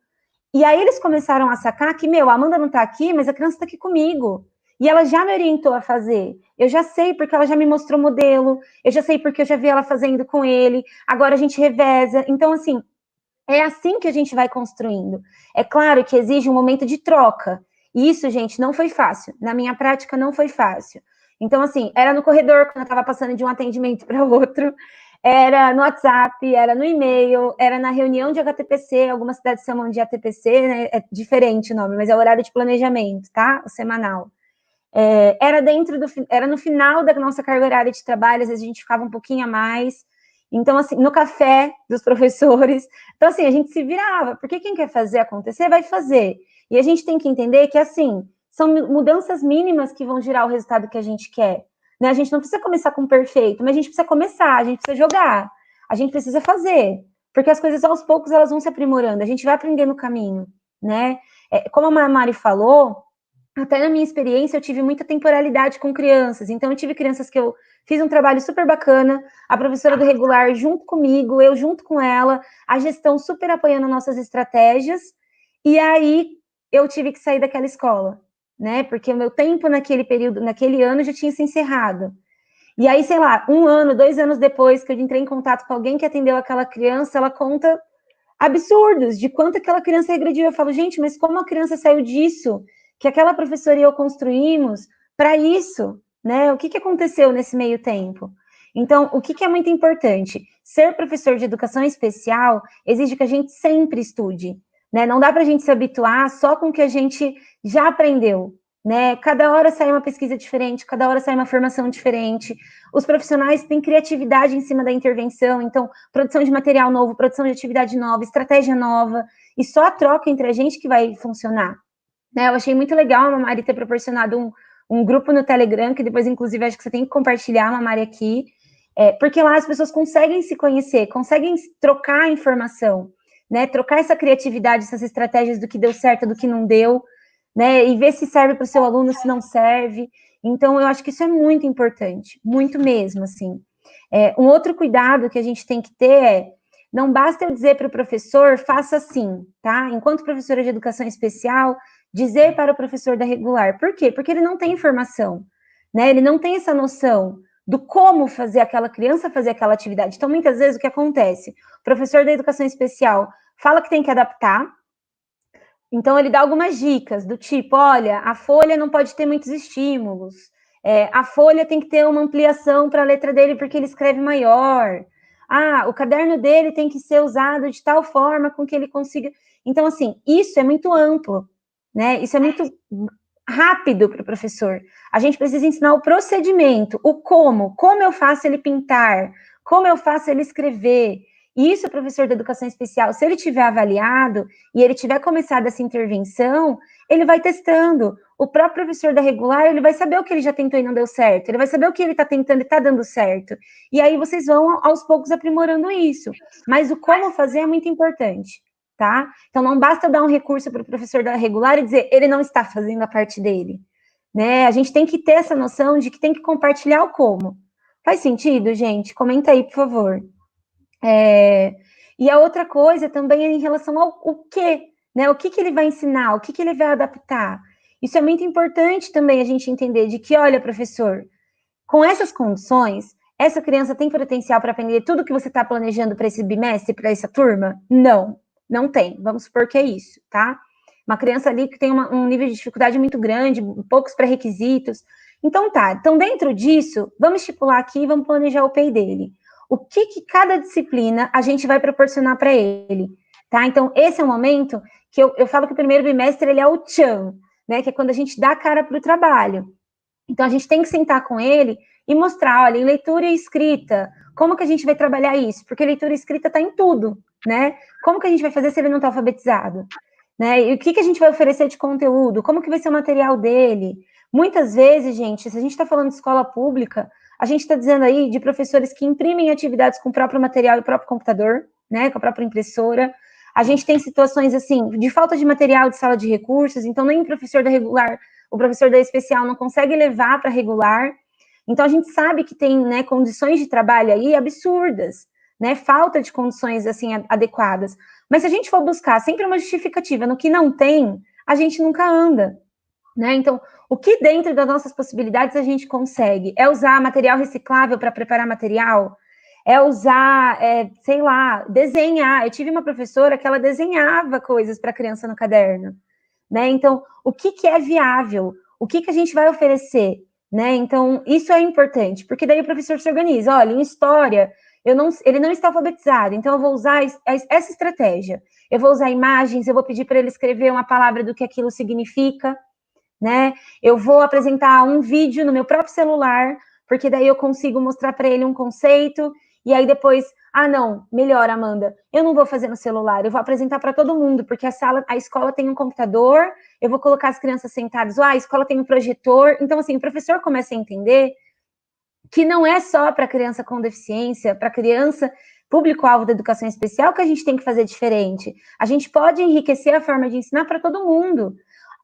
E aí eles começaram a sacar que, a Amanda não está aqui, mas a criança está aqui comigo. E ela já me orientou a fazer. Eu já sei porque ela já me mostrou o modelo, eu já sei porque eu já vi ela fazendo com ele, agora a gente reveza. Então, assim, é assim que a gente vai construindo. É claro que exige um momento de troca. E isso, gente, não foi fácil. Na minha prática, não foi fácil. Então, assim, era no corredor, quando eu estava passando de um atendimento para outro, era no WhatsApp, era no e-mail, era na reunião de HTPC, algumas cidades chamam de ATPC, né? É diferente o nome, mas é o horário de planejamento, tá? O semanal. era no final da nossa carga horária de trabalho, às vezes a gente ficava um pouquinho a mais. Então, assim, no café dos professores. Então, assim, a gente se virava, porque quem quer fazer acontecer, vai fazer. E a gente tem que entender que, assim, são mudanças mínimas que vão gerar o resultado que a gente quer. Né? A gente não precisa começar com perfeito, mas a gente precisa começar, a gente precisa jogar, a gente precisa fazer. Porque as coisas, aos poucos, elas vão se aprimorando, a gente vai aprendendo no caminho, né? Como a Mari falou, até na minha experiência, eu tive muita temporalidade com crianças. Então, eu tive crianças que eu fiz um trabalho super bacana, a professora do regular junto comigo, eu junto com ela, a gestão super apoiando nossas estratégias, e aí eu tive que sair daquela escola, né? Porque o meu tempo naquele período, naquele ano, já tinha se encerrado. E aí, sei lá, 1 ano, 2 anos depois que eu entrei em contato com alguém que atendeu aquela criança, ela conta absurdos de quanto aquela criança regrediu. Eu falo, gente, mas como a criança saiu disso, que aquela professora e eu construímos, para isso, né? O que aconteceu nesse meio tempo? Então, o que é muito importante? Ser professor de educação especial exige que a gente sempre estude, né? Não dá para a gente se habituar só com o que a gente já aprendeu, né? Cada hora sai uma pesquisa diferente, cada hora sai uma formação diferente. Os profissionais têm criatividade em cima da intervenção, então, produção de material novo, produção de atividade nova, estratégia nova, e só a troca entre a gente que vai funcionar. Né? Eu achei muito legal a Mari ter proporcionado um grupo no Telegram, que depois, inclusive, acho que você tem que compartilhar, Mari, aqui, porque lá as pessoas conseguem se conhecer, conseguem trocar informação, né? Trocar essa criatividade, essas estratégias do que deu certo, do que não deu, né? E ver se serve para o seu aluno, se não serve. Então, eu acho que isso é muito importante, muito mesmo, assim. Um outro cuidado que a gente tem que ter não basta eu dizer para o professor, faça assim, tá? Enquanto professora de educação especial, dizer para o professor da regular. Por quê? Porque ele não tem informação, né? Ele não tem essa noção do como fazer aquela criança fazer aquela atividade. Então, muitas vezes, o que acontece? O professor da educação especial fala que tem que adaptar, então ele dá algumas dicas, do tipo, olha, a folha não pode ter muitos estímulos, a folha tem que ter uma ampliação para a letra dele porque ele escreve maior, o caderno dele tem que ser usado de tal forma com que ele consiga... Então, assim, isso é muito amplo, né? Isso é muito rápido para o professor. A gente precisa ensinar o procedimento, o como eu faço ele pintar, como eu faço ele escrever. E isso, o professor de educação especial, se ele tiver avaliado e ele tiver começado essa intervenção, ele vai testando. O próprio professor da regular, ele vai saber o que ele já tentou e não deu certo, ele vai saber o que ele está tentando e está dando certo. E aí vocês vão, aos poucos, aprimorando isso. Mas o como fazer é muito importante, tá? Então, não basta dar um recurso para o professor da regular e dizer, ele não está fazendo a parte dele, né? A gente tem que ter essa noção de que tem que compartilhar o como. Faz sentido, gente? Comenta aí, por favor. E a outra coisa também é em relação ao quê, né? O que ele vai ensinar, o que ele vai adaptar. Isso é muito importante também a gente entender de que, olha, professor, com essas condições, essa criança tem potencial para aprender tudo que você está planejando para esse bimestre, para essa turma? Não tem. Vamos supor que é isso, tá? Uma criança ali que tem um nível de dificuldade muito grande, poucos pré-requisitos. Então tá, então dentro disso, vamos estipular aqui e vamos planejar o PEI dele. O que cada disciplina a gente vai proporcionar para ele, tá? Então, esse é o momento que eu falo que o primeiro bimestre, ele é o tchan, né? Que é quando a gente dá a cara para o trabalho. Então, a gente tem que sentar com ele e mostrar, olha, em leitura e escrita, como que a gente vai trabalhar isso? Porque leitura e escrita está em tudo, né? Como que a gente vai fazer se ele não está alfabetizado? Né? E o que a gente vai oferecer de conteúdo? Como que vai ser o material dele? Muitas vezes, gente, se a gente está falando de escola pública, a gente está dizendo aí de professores que imprimem atividades com o próprio material e o próprio computador, né, com a própria impressora. A gente tem situações, assim, de falta de material de sala de recursos, então nem o professor da regular, o professor da especial não consegue levar para regular. Então, a gente sabe que tem, né, condições de trabalho aí absurdas, né, falta de condições, assim, adequadas. Mas se a gente for buscar sempre uma justificativa no que não tem, a gente nunca anda, né? Então, o que dentro das nossas possibilidades a gente consegue? É usar material reciclável para preparar material? É usar, sei lá, desenhar. Eu tive uma professora que ela desenhava coisas para a criança no caderno, né? Então, o que é viável? O que a gente vai oferecer, né? Então, isso é importante, porque daí o professor se organiza. Olha, em história, ele não está alfabetizado, então eu vou usar essa estratégia. Eu vou usar imagens, eu vou pedir para ele escrever uma palavra do que aquilo significa, né? Eu vou apresentar um vídeo no meu próprio celular, porque daí eu consigo mostrar para ele um conceito, e aí depois, não, melhor, Amanda, eu não vou fazer no celular, eu vou apresentar para todo mundo, porque a escola tem um computador, eu vou colocar as crianças sentadas, a escola tem um projetor, então assim, o professor começa a entender que não é só para criança com deficiência, para criança público-alvo da educação especial que a gente tem que fazer diferente. A gente pode enriquecer a forma de ensinar para todo mundo.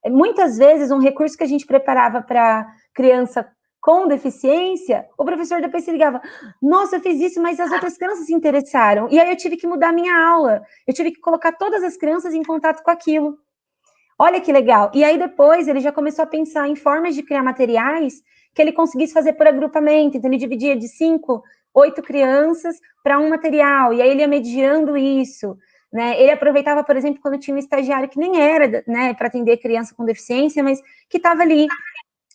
Muitas vezes, um recurso que a gente preparava para criança com deficiência, o professor depois se ligava, nossa, eu fiz isso, mas as outras crianças se interessaram. E aí eu tive que mudar a minha aula. Eu tive que colocar todas as crianças em contato com aquilo. Olha que legal. E aí depois ele já começou a pensar em formas de criar materiais que ele conseguisse fazer por agrupamento. Então ele dividia de 5, 8 crianças para um material. E aí ele ia mediando isso. Né? Ele aproveitava, por exemplo, quando tinha um estagiário que nem era, né, para atender criança com deficiência, mas que estava ali.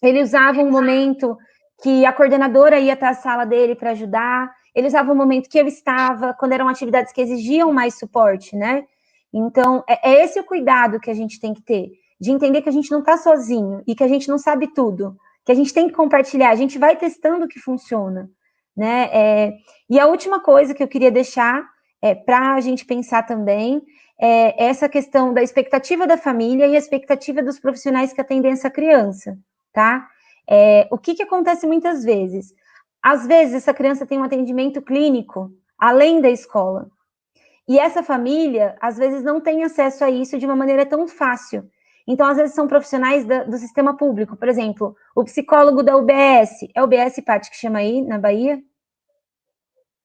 Ele usava um momento que a coordenadora ia até a sala dele para ajudar. Ele usava um momento que eu estava, quando eram atividades que exigiam mais suporte, né? Então, é esse o cuidado que a gente tem que ter, de entender que a gente não está sozinho e que a gente não sabe tudo, que a gente tem que compartilhar, a gente vai testando o que funciona, né? E a última coisa que eu queria deixar para a gente pensar também é essa questão da expectativa da família e a expectativa dos profissionais que atendem essa criança, tá? O que acontece muitas vezes? Às vezes, essa criança tem um atendimento clínico além da escola. E essa família, às vezes, não tem acesso a isso de uma maneira tão fácil. Então, às vezes, são profissionais do sistema público. Por exemplo, o psicólogo da UBS. É UBS, Paty, que chama aí, na Bahia?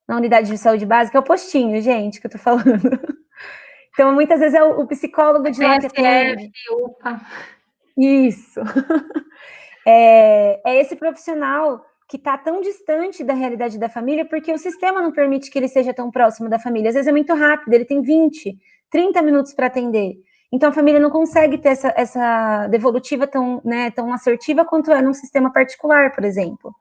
Na unidade de saúde básica? É o postinho, gente, que eu tô falando. Então, muitas vezes, é o psicólogo de lá que atende. UPA. Isso. É esse profissional que está tão distante da realidade da família, porque o sistema não permite que ele seja tão próximo da família. Às vezes é muito rápido, ele tem 20, 30 minutos para atender. Então a família não consegue ter essa devolutiva tão assertiva quanto é num sistema particular, por exemplo.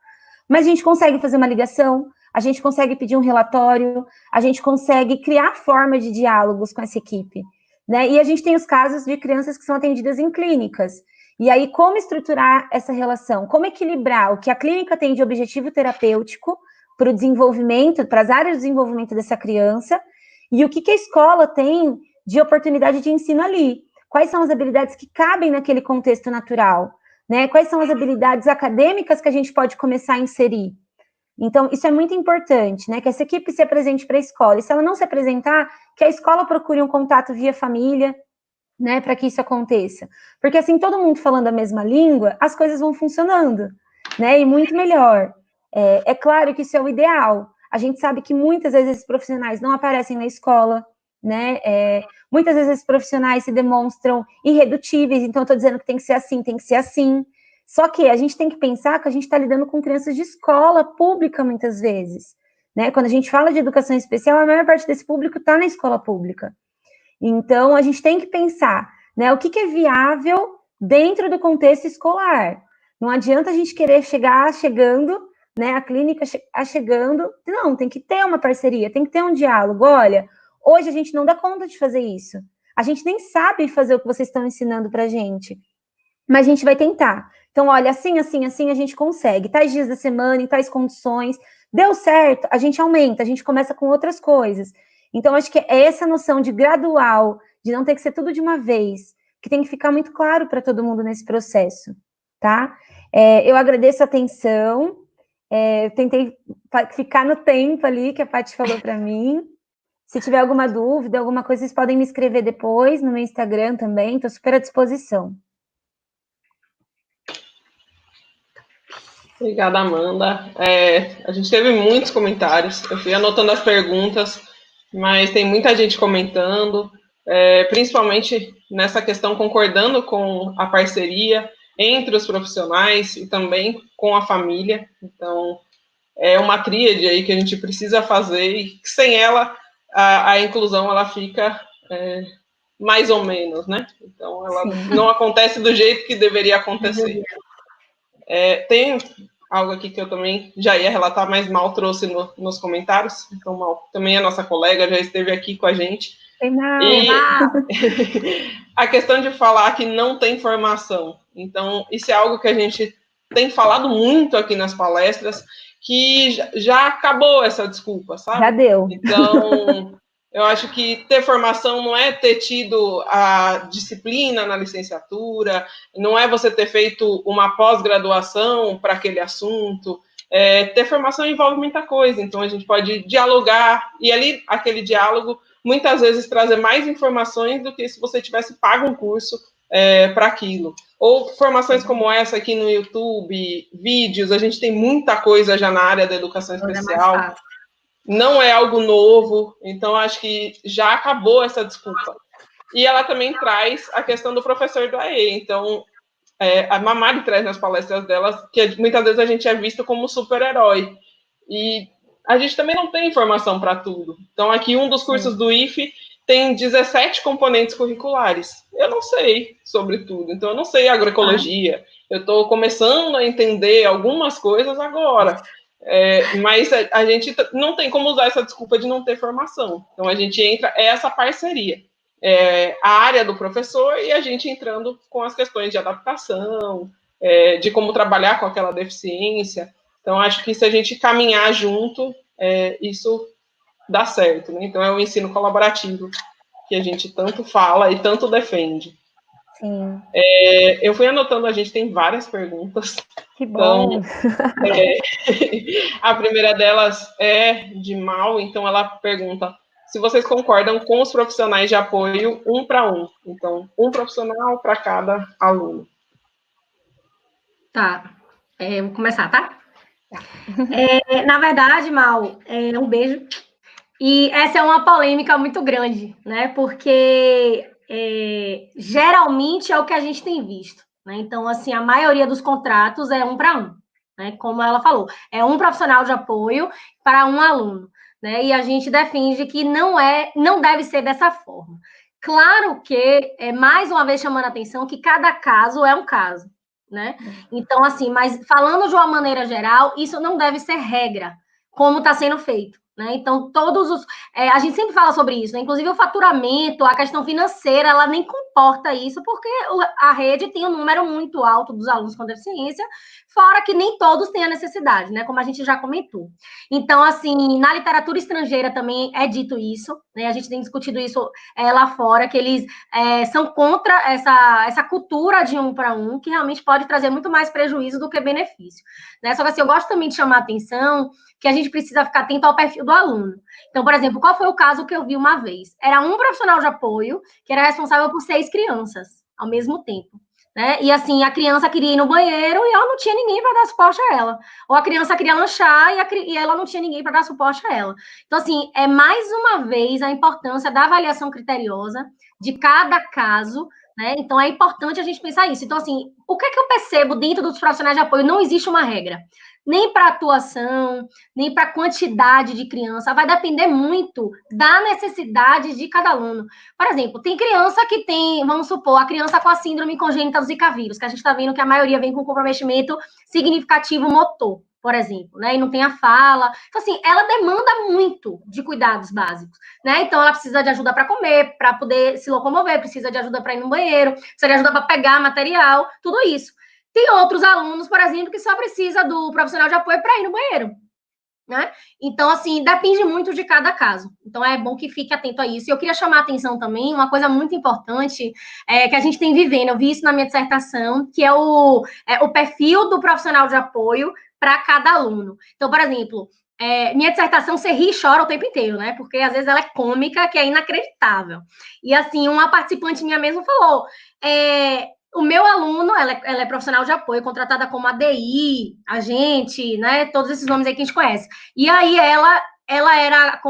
Mas a gente consegue fazer uma ligação, a gente consegue pedir um relatório, a gente consegue criar forma de diálogos com essa equipe, né? E a gente tem os casos de crianças que são atendidas em clínicas. E aí, como estruturar essa relação? Como equilibrar o que a clínica tem de objetivo terapêutico para o desenvolvimento, para as áreas de desenvolvimento dessa criança, e o que a escola tem de oportunidade de ensino ali? Quais são as habilidades que cabem naquele contexto natural? Né? Quais são as habilidades acadêmicas que a gente pode começar a inserir? Então, isso é muito importante, né? Que essa equipe se apresente para a escola. E se ela não se apresentar, que a escola procure um contato via família, né, para que isso aconteça. Porque assim, todo mundo falando a mesma língua, as coisas vão funcionando, né, e muito melhor. É claro que isso é o ideal. A gente sabe que muitas vezes esses profissionais não aparecem na escola, né, muitas vezes esses profissionais se demonstram irredutíveis, então eu estou dizendo que tem que ser assim, tem que ser assim. Só que a gente tem que pensar que a gente está lidando com crianças de escola pública, muitas vezes, né, quando a gente fala de educação especial, a maior parte desse público está na escola pública. Então, a gente tem que pensar, né, o que é viável dentro do contexto escolar. Não adianta a gente querer chegando, né, a clínica chegando, não, tem que ter uma parceria, tem que ter um diálogo. Olha, hoje a gente não dá conta de fazer isso. A gente nem sabe fazer o que vocês estão ensinando para a gente, mas a gente vai tentar. Então, olha, assim a gente consegue. Tais dias da semana, em tais condições, deu certo, a gente aumenta, a gente começa com outras coisas. Então, acho que é essa noção de gradual, de não ter que ser tudo de uma vez, que tem que ficar muito claro para todo mundo nesse processo, tá? Eu agradeço a atenção, tentei ficar no tempo ali que a Paty falou para mim. Se tiver alguma dúvida, alguma coisa, vocês podem me escrever depois no meu Instagram também, estou super à disposição. Obrigada, Amanda. A gente teve muitos comentários, eu fui anotando as perguntas, mas tem muita gente comentando, principalmente nessa questão, concordando com a parceria entre os profissionais e também com a família. Então, é uma tríade aí que a gente precisa fazer e que sem ela, a inclusão ela fica mais ou menos, né? Então, ela não acontece do jeito que deveria acontecer. Tem algo aqui que eu também já ia relatar, mas Mal trouxe nos comentários. Então, Mal, também é nossa colega, já esteve aqui com a gente. E a questão de falar que não tem formação. Então, isso é algo que a gente tem falado muito aqui nas palestras, que já acabou essa desculpa, sabe? Já deu. Então, eu acho que ter formação não é ter tido a disciplina na licenciatura, não é você ter feito uma pós-graduação para aquele assunto. Ter formação envolve muita coisa, então a gente pode dialogar, e ali, aquele diálogo, muitas vezes trazer mais informações do que se você tivesse pago um curso para aquilo. Ou formações como essa aqui no YouTube, vídeos, a gente tem muita coisa já na área da educação especial. Não é algo novo, então acho que já acabou essa desculpa. E ela também traz a questão do professor do AE. Então, a Mamari traz nas palestras dela que muitas vezes a gente é visto como super-herói. E a gente também não tem informação para tudo. Então, aqui um dos cursos do IFE tem 17 componentes curriculares. Eu não sei sobre tudo. Então, eu não sei agroecologia. Eu estou começando a entender algumas coisas agora. Mas a gente não tem como usar essa desculpa de não ter formação. Então, a gente entra, essa parceria. A área do professor e a gente entrando com as questões de adaptação, de como trabalhar com aquela deficiência. Então, acho que se a gente caminhar junto, isso dá certo, né? Então, é o ensino colaborativo que a gente tanto fala e tanto defende. Sim. Eu fui anotando, a gente tem várias perguntas. Que bom! Então, a primeira delas é de Mal, então ela pergunta se vocês concordam com os profissionais de apoio 1 para 1. Então, um profissional para cada aluno. Tá. Vou começar, tá? Na verdade, Mal, um beijo. E essa é uma polêmica muito grande, né? Porque geralmente é o que a gente tem visto, né? Então, assim, a maioria dos contratos é 1 para 1, né? Como ela falou, é um profissional de apoio para um aluno, né? E a gente defende que não deve ser dessa forma. Claro que, mais uma vez chamando a atenção, que cada caso é um caso, né? Então, assim, mas falando de uma maneira geral, isso não deve ser regra, como está sendo feito. Né? Então, a gente sempre fala sobre isso, né? Inclusive o faturamento, a questão financeira, ela nem comporta isso, porque a rede tem um número muito alto dos alunos com deficiência, fora que nem todos têm a necessidade, né? Como a gente já comentou. Então, assim, na literatura estrangeira também é dito isso, né? A gente tem discutido isso lá fora, que eles são contra essa cultura de 1 para 1, que realmente pode trazer muito mais prejuízo do que benefício, né? Só que assim, eu gosto também de chamar a atenção que a gente precisa ficar atento ao perfil do aluno. Então, por exemplo, qual foi o caso que eu vi uma vez? Era um profissional de apoio que era responsável por 6 crianças ao mesmo tempo. Né? E assim, a criança queria ir no banheiro e ela não tinha ninguém para dar suporte a ela. Ou a criança queria lanchar e ela não tinha ninguém para dar suporte a ela. Então, assim, é mais uma vez a importância da avaliação criteriosa de cada caso, né? Então, é importante a gente pensar isso. Então, assim, o que é que eu percebo dentro dos profissionais de apoio? Não existe uma regra. Nem para atuação, nem para quantidade de criança. Vai depender muito da necessidade de cada aluno. Por exemplo, tem criança que tem, vamos supor, a criança com a síndrome congênita do Zika vírus, que a gente está vendo que a maioria vem com comprometimento significativo motor, por exemplo, né? E não tem a fala. Então, assim, ela demanda muito de cuidados básicos, né? Então, ela precisa de ajuda para comer, para poder se locomover, precisa de ajuda para ir no banheiro, precisa de ajuda para pegar material, tudo isso. Tem outros alunos, por exemplo, que só precisa do profissional de apoio para ir no banheiro, né? Então, assim, depende muito de cada caso. Então, é bom que fique atento a isso. E eu queria chamar a atenção também, uma coisa muito importante que a gente tem vivendo, eu vi isso na minha dissertação, que é o perfil do profissional de apoio para cada aluno. Então, por exemplo, minha dissertação, você ri e chora o tempo inteiro, né? Porque, às vezes, ela é cômica, que é inacreditável. E, assim, uma participante minha mesmo falou... O meu aluno, ela é profissional de apoio, contratada como ADI, agente, né? Todos esses nomes aí que a gente conhece. E aí ela era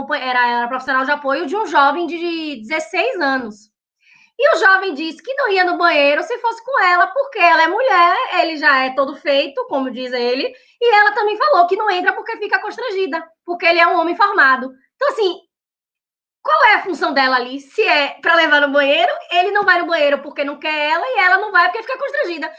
profissional de apoio de um jovem de 16 anos. E o jovem disse que não ia no banheiro se fosse com ela, porque ela é mulher, ele já é todo feito, como diz ele, e ela também falou que não entra porque fica constrangida, porque ele é um homem formado. Então, assim, qual é a função dela ali? Se é para levar no banheiro, ele não vai no banheiro porque não quer ela e ela não vai porque fica constrangida.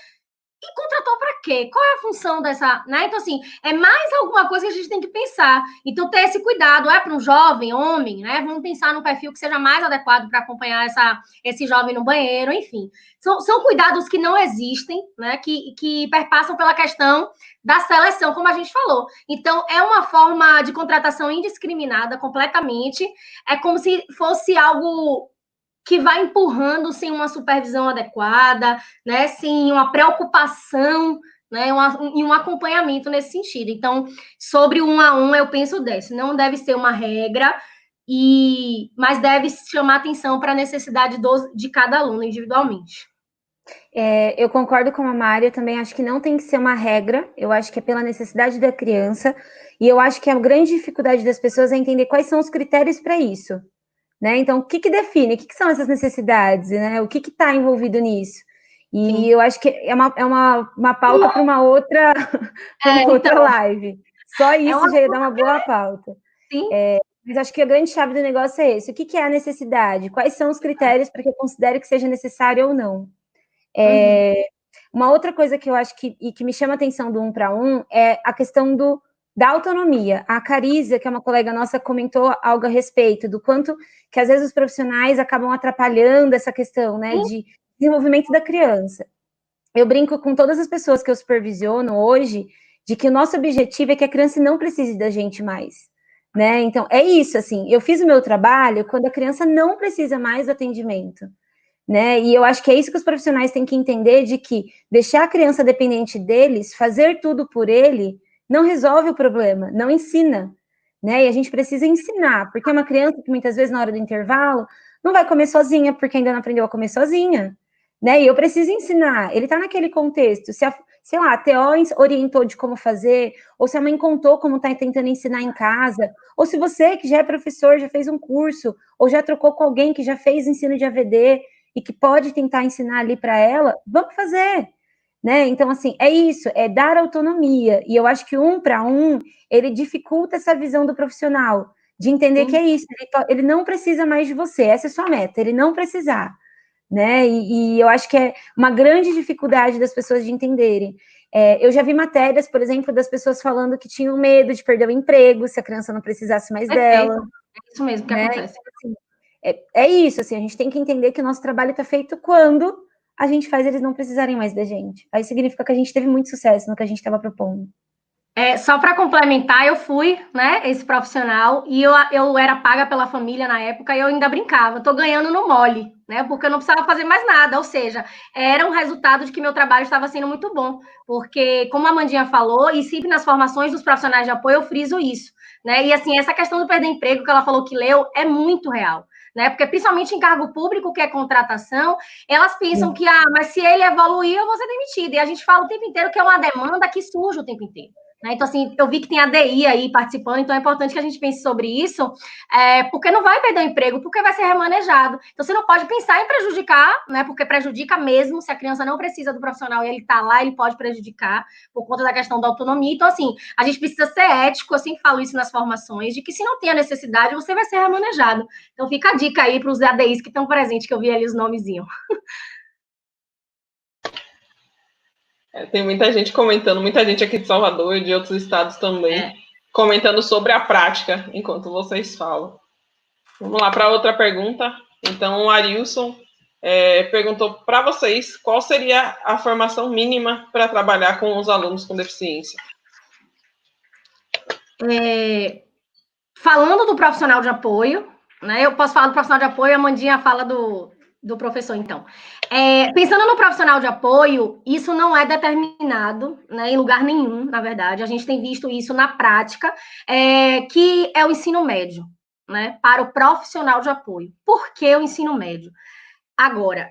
E contratou para quê? Qual é a função dessa, né? Então, assim, é mais alguma coisa que a gente tem que pensar. Então, ter esse cuidado, para um jovem, homem, né? Vamos pensar num perfil que seja mais adequado para acompanhar esse jovem no banheiro, enfim. São cuidados que não existem, né? Que perpassam pela questão da seleção, como a gente falou. Então, é uma forma de contratação indiscriminada, completamente. É como se fosse algo que vai empurrando sem uma supervisão adequada, né, sem uma preocupação, né, e um acompanhamento nesse sentido. Então, sobre 1 a 1, eu penso desse, não deve ser uma regra, mas deve chamar atenção para a necessidade de cada aluno individualmente. Eu concordo com a Mari, eu também acho que não tem que ser uma regra, eu acho que é pela necessidade da criança, e eu acho que a grande dificuldade das pessoas é entender quais são os critérios para isso. Né? Então, o que define? O que são essas necessidades? Né? O que está envolvido nisso? E Sim. Eu acho que é uma pauta para uma outra, outra live. Só isso já ia dar uma boa pauta. Sim. Mas acho que a grande chave do negócio é esse. O que é a necessidade? Quais são os critérios para que eu considere que seja necessário ou não? Uma outra coisa que eu acho que me chama a atenção do 1 para 1 é a questão da autonomia. A Carísia, que é uma colega nossa, comentou algo a respeito do quanto que às vezes os profissionais acabam atrapalhando essa questão, né, de desenvolvimento da criança. Eu brinco com todas as pessoas que eu supervisiono hoje, de que o nosso objetivo é que a criança não precise da gente mais, né? Então, é isso, assim, eu fiz o meu trabalho quando a criança não precisa mais do atendimento, né? E eu acho que é isso que os profissionais têm que entender, de que deixar a criança dependente deles, fazer tudo por ele, não resolve o problema, não ensina, né? E a gente precisa ensinar, porque é uma criança que muitas vezes na hora do intervalo não vai comer sozinha, porque ainda não aprendeu a comer sozinha, né? E eu preciso ensinar, ele tá naquele contexto, sei lá, a TO orientou de como fazer, ou se a mãe contou como tá tentando ensinar em casa, ou se você que já é professor, já fez um curso, ou já trocou com alguém que já fez ensino de AVD, e que pode tentar ensinar ali para ela, vamos fazer, né? Então, assim, é isso, é dar autonomia, e eu acho que 1 para 1, ele dificulta essa visão do profissional, de entender que é isso, ele não precisa mais de você, essa é a sua meta, ele não precisar, né? E eu acho que é uma grande dificuldade das pessoas de entenderem. Eu já vi matérias, por exemplo, das pessoas falando que tinham medo de perder o emprego se a criança não precisasse mais dela. É isso mesmo que acontece. Então, assim, é isso, assim, a gente tem que entender que o nosso trabalho está feito quando a gente faz eles não precisarem mais da gente. Aí significa que a gente teve muito sucesso no que a gente estava propondo. Só para complementar, eu fui, né, esse profissional, e eu era paga pela família na época, e eu ainda brincava, tô ganhando no mole, né, porque eu não precisava fazer mais nada, ou seja, era um resultado de que meu trabalho estava sendo muito bom, porque, como a Amandinha falou, e sempre nas formações dos profissionais de apoio, eu friso isso, né, e assim, essa questão do perder emprego que ela falou que leu, é muito real, né, porque principalmente em cargo público, que é contratação, elas pensam que, mas se ele evoluir, eu vou ser demitida, e a gente fala o tempo inteiro que é uma demanda que surge o tempo inteiro. Então, assim, eu vi que tem a DI aí participando, então é importante que a gente pense sobre isso, porque não vai perder o emprego, porque vai ser remanejado. Então, você não pode pensar em prejudicar, né, porque prejudica mesmo, se a criança não precisa do profissional e ele está lá, ele pode prejudicar por conta da questão da autonomia. Então, assim, a gente precisa ser ético, eu sempre falo isso nas formações, de que se não tem a necessidade, você vai ser remanejado. Então, fica a dica aí para os ADIs que estão presentes, que eu vi ali os nomezinhos. Tem muita gente comentando, muita gente aqui de Salvador e de outros estados também, comentando sobre a prática, enquanto vocês falam. Vamos lá para outra pergunta. Então, o Arilson perguntou para vocês qual seria a formação mínima para trabalhar com os alunos com deficiência. Falando do profissional de apoio, né? Eu posso falar do profissional de apoio, a Amandinha fala do professor, então. Pensando no profissional de apoio, isso não é determinado, né, em lugar nenhum, na verdade. A gente tem visto isso na prática, que é o ensino médio, né, para o profissional de apoio. Por que o ensino médio? Agora,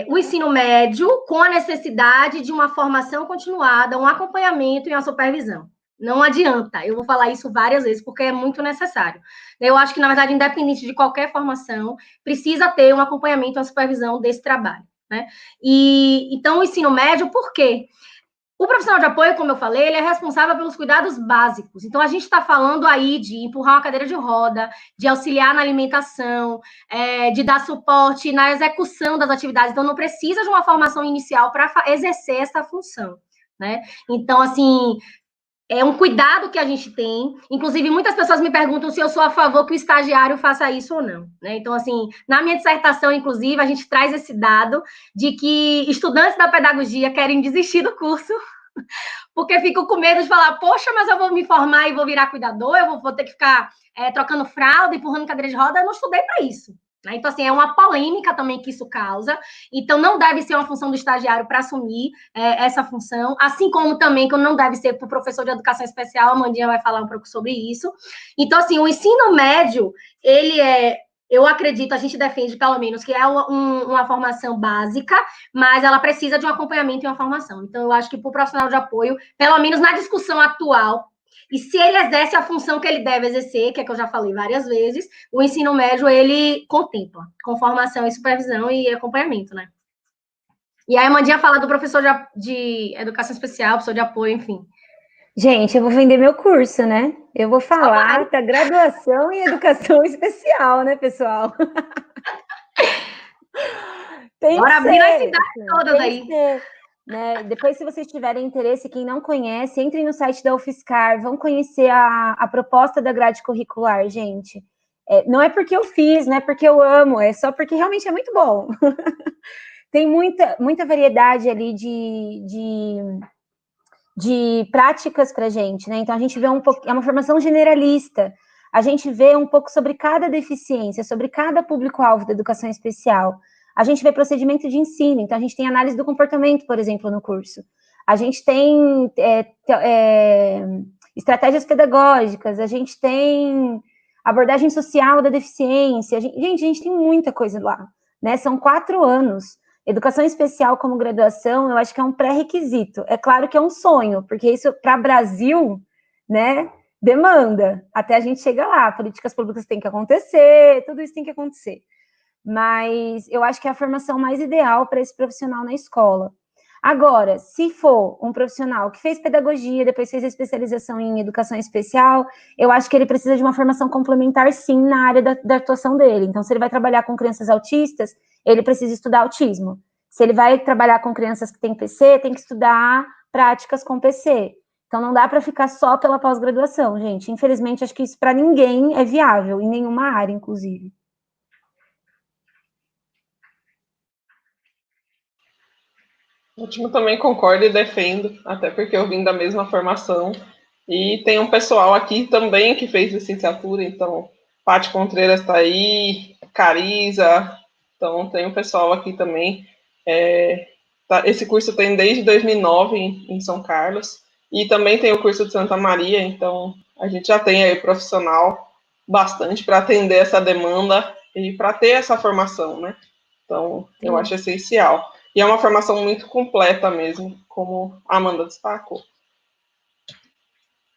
o ensino médio com a necessidade de uma formação continuada, um acompanhamento e uma supervisão. Não adianta, eu vou falar isso várias vezes, porque é muito necessário. Eu acho que, na verdade, independente de qualquer formação, precisa ter um acompanhamento e uma supervisão desse trabalho, né? Então, o ensino médio, por quê? O profissional de apoio, como eu falei, ele é responsável pelos cuidados básicos. Então, a gente está falando aí de empurrar uma cadeira de roda, de auxiliar na alimentação, de dar suporte na execução das atividades. Então, não precisa de uma formação inicial para exercer essa função, né? Então, assim, é um cuidado que a gente tem. Inclusive, muitas pessoas me perguntam se eu sou a favor que o estagiário faça isso ou não, né? Então, assim, na minha dissertação, inclusive, a gente traz esse dado de que estudantes da pedagogia querem desistir do curso porque ficam com medo de falar, poxa, mas eu vou me formar e vou virar cuidador, eu vou ter que ficar trocando fralda, empurrando cadeira de roda, eu não estudei para isso. Né? Então, assim, é uma polêmica também que isso causa. Então, não deve ser uma função do estagiário para assumir essa função, assim como também que não deve ser para o professor de educação especial, a Amandinha vai falar um pouco sobre isso. Então, assim, o ensino médio, ele eu acredito, a gente defende, pelo menos, que é uma formação básica, mas ela precisa de um acompanhamento e uma formação. Então, eu acho que para o profissional de apoio, pelo menos na discussão atual, e se ele exerce a função que ele deve exercer, que é que eu já falei várias vezes, o ensino médio, ele contempla, com formação e supervisão e acompanhamento, né? E aí a Amandinha fala do professor de educação especial, professor de apoio, enfim. Gente, eu vou vender meu curso, né? Eu vou falar da graduação em educação especial, né, pessoal? Bora abrir nas cidades todas aí. Né? Depois, se vocês tiverem interesse, quem não conhece, entrem no site da UFSCar, vão conhecer a proposta da grade curricular, gente. Não é porque eu fiz, não é porque eu amo, é só porque realmente é muito bom. Tem muita variedade ali de práticas para a gente, né? Então, a gente vê um pouco, é uma formação generalista, a gente vê um pouco sobre cada deficiência, sobre cada público-alvo da educação especial. A gente vê procedimento de ensino, então a gente tem análise do comportamento, por exemplo, no curso. A gente tem estratégias pedagógicas, a gente tem abordagem social da deficiência. A gente tem muita coisa lá, né? São 4 anos. Educação especial como graduação, eu acho que é um pré-requisito. É claro que é um sonho, porque isso, para o Brasil, né, demanda. Até a gente chegar lá, políticas públicas têm que acontecer, tudo isso tem que acontecer. Mas eu acho que é a formação mais ideal para esse profissional na escola. Agora, se for um profissional que fez pedagogia, depois fez a especialização em educação especial, eu acho que ele precisa de uma formação complementar, sim, na área da atuação dele. Então, se ele vai trabalhar com crianças autistas, ele precisa estudar autismo. Se ele vai trabalhar com crianças que têm PC, tem que estudar práticas com PC. Então, não dá para ficar só pela pós-graduação, gente. Infelizmente, acho que isso para ninguém é viável, em nenhuma área, inclusive. Ótimo, também concordo e defendo, até porque eu vim da mesma formação. E tem um pessoal aqui também que fez licenciatura, então, Paty Contreiras está aí, Cariza, então tem um pessoal aqui também. Esse curso tem desde 2009 em São Carlos, e também tem o curso de Santa Maria, então a gente já tem aí profissional bastante para atender essa demanda e para ter essa formação, né? Então, eu acho essencial. E é uma formação muito completa mesmo, como a Amanda destacou.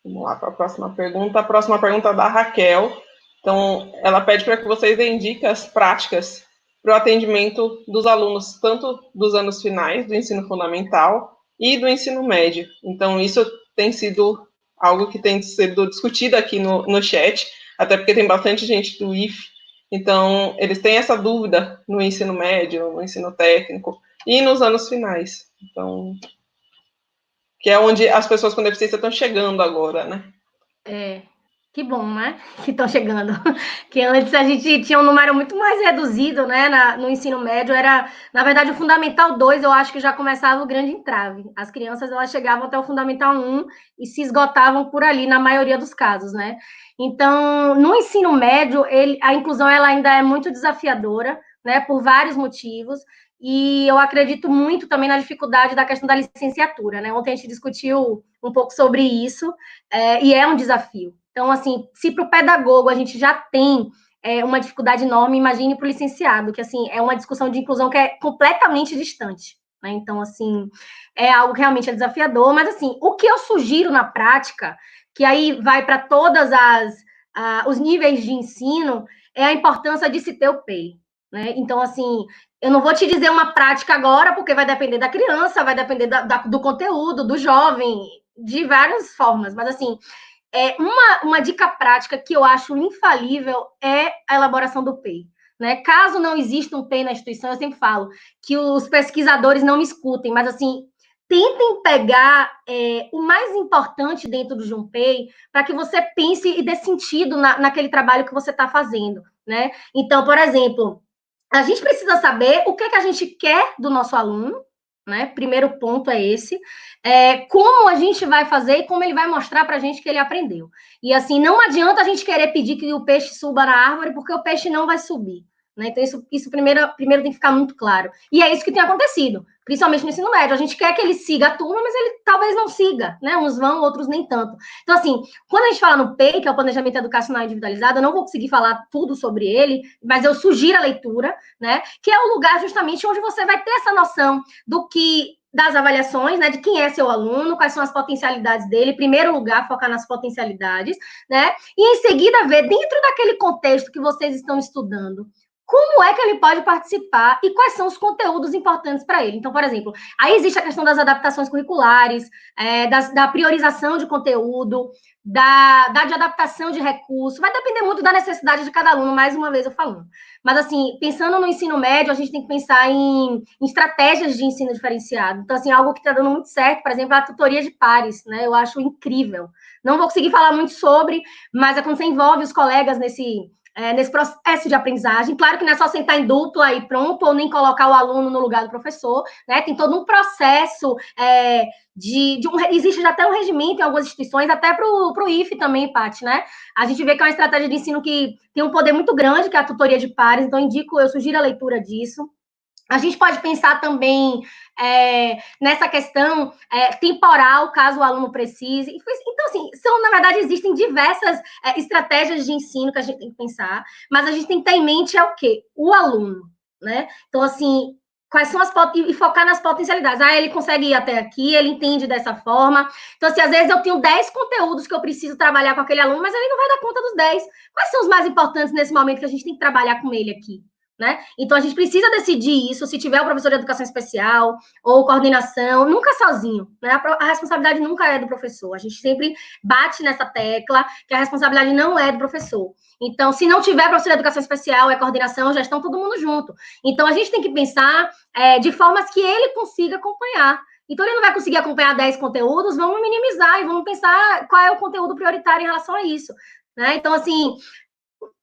Vamos lá para a próxima pergunta. A próxima pergunta é da Raquel. Então, ela pede para que vocês deem dicas práticas para o atendimento dos alunos, tanto dos anos finais do ensino fundamental e do ensino médio. Então, isso tem sido algo que tem sido discutido aqui no chat, até porque tem bastante gente do IF. Então, eles têm essa dúvida no ensino médio, no ensino técnico e nos anos finais. Então, que é onde as pessoas com deficiência estão chegando agora, né? Que bom, né? Que estão chegando. Que antes a gente tinha um número muito mais reduzido, né? No ensino médio, era, na verdade, o Fundamental 2, eu acho que já começava o grande entrave. As crianças, elas chegavam até o Fundamental 1 e se esgotavam por ali, na maioria dos casos, né? Então, no ensino médio, a inclusão ela ainda é muito desafiadora, né? Por vários motivos. E eu acredito muito também na dificuldade da questão da licenciatura, né? Ontem a gente discutiu um pouco sobre isso, e é um desafio. Então, assim, se para o pedagogo a gente já tem uma dificuldade enorme, imagine para o licenciado, que, assim, é uma discussão de inclusão que é completamente distante, né? Então, assim, é algo que realmente é desafiador, mas, assim, o que eu sugiro na prática, que aí vai para todas os níveis de ensino, é a importância de se ter o PEI, né? Então, assim, eu não vou te dizer uma prática agora, porque vai depender da criança, vai depender do conteúdo, do jovem, de várias formas, mas, assim, uma dica prática que eu acho infalível é a elaboração do PEI. Né? Caso não exista um PEI na instituição, eu sempre falo que os pesquisadores não me escutem, mas, assim, tentem pegar o mais importante dentro de um PEI para que você pense e dê sentido naquele trabalho que você está fazendo, né? Então, por exemplo, a gente precisa saber o que a gente quer do nosso aluno, né? Primeiro ponto é esse. Como a gente vai fazer e como ele vai mostrar para a gente que ele aprendeu. E, assim, não adianta a gente querer pedir que o peixe suba na árvore, porque o peixe não vai subir. Né? Então, isso primeiro tem que ficar muito claro. E é isso que tem acontecido, principalmente no ensino médio. A gente quer que ele siga a turma, mas ele talvez não siga, né? Uns vão, outros nem tanto. Então, assim, quando a gente fala no PEI, que é o Planejamento Educacional Individualizado, eu não vou conseguir falar tudo sobre ele, mas eu sugiro a leitura, né? Que é o lugar justamente onde você vai ter essa noção das avaliações, né, de quem é seu aluno, quais são as potencialidades dele, em primeiro lugar, focar nas potencialidades, né, e em seguida ver, dentro daquele contexto que vocês estão estudando, como é que ele pode participar e quais são os conteúdos importantes para ele. Então, por exemplo, aí existe a questão das adaptações curriculares, da priorização de conteúdo, de adaptação de recurso, vai depender muito da necessidade de cada aluno, mais uma vez eu falando. Mas, assim, pensando no ensino médio, a gente tem que pensar em estratégias de ensino diferenciado. Então, assim, algo que está dando muito certo, por exemplo, a tutoria de pares, né? Eu acho incrível. Não vou conseguir falar muito sobre, mas é quando você envolve os colegas nesse processo de aprendizagem. Claro que não é só sentar em dupla e pronto, ou nem colocar o aluno no lugar do professor, né? Tem todo um processo existe já até um regimento em algumas instituições, até para o IFE também, Paty, né? A gente vê que é uma estratégia de ensino que tem um poder muito grande, que é a tutoria de pares, então eu sugiro a leitura disso. A gente pode pensar também nessa questão temporal, caso o aluno precise. Então, assim, na verdade, existem diversas estratégias de ensino que a gente tem que pensar, mas a gente tem que ter em mente o quê? O aluno, né? Então, assim, quais são e focar nas potencialidades. Ele consegue ir até aqui, ele entende dessa forma. Então, assim, às vezes eu tenho 10 conteúdos que eu preciso trabalhar com aquele aluno, mas ele não vai dar conta dos 10. Quais são os mais importantes nesse momento que a gente tem que trabalhar com ele aqui? Né? Então, a gente precisa decidir isso, se tiver o professor de educação especial ou coordenação, nunca sozinho, né? A responsabilidade nunca é do professor, a gente sempre bate nessa tecla que a responsabilidade não é do professor. Então, se não tiver professor de educação especial, coordenação, já estão todo mundo junto. Então, a gente tem que pensar de formas que ele consiga acompanhar. Então, ele não vai conseguir acompanhar 10 conteúdos, vamos minimizar e vamos pensar qual é o conteúdo prioritário em relação a isso. Né? Então, assim,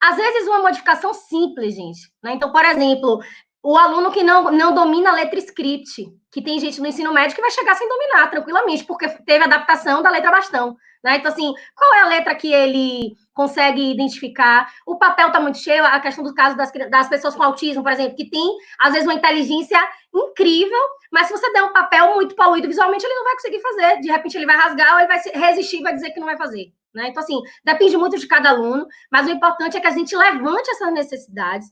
às vezes uma modificação simples, gente. Né? Então, por exemplo, o aluno que não domina a letra script, que tem gente no ensino médio que vai chegar sem dominar tranquilamente, porque teve adaptação da letra bastão. Né? Então, assim, qual é a letra que ele consegue identificar? O papel está muito cheio, a questão do caso das pessoas com autismo, por exemplo, que tem, às vezes, uma inteligência incrível, mas se você der um papel muito poluído visualmente, ele não vai conseguir fazer. De repente, ele vai rasgar ou ele vai resistir e vai dizer que não vai fazer. Né? Então, assim, depende muito de cada aluno, mas o importante é que a gente levante essas necessidades,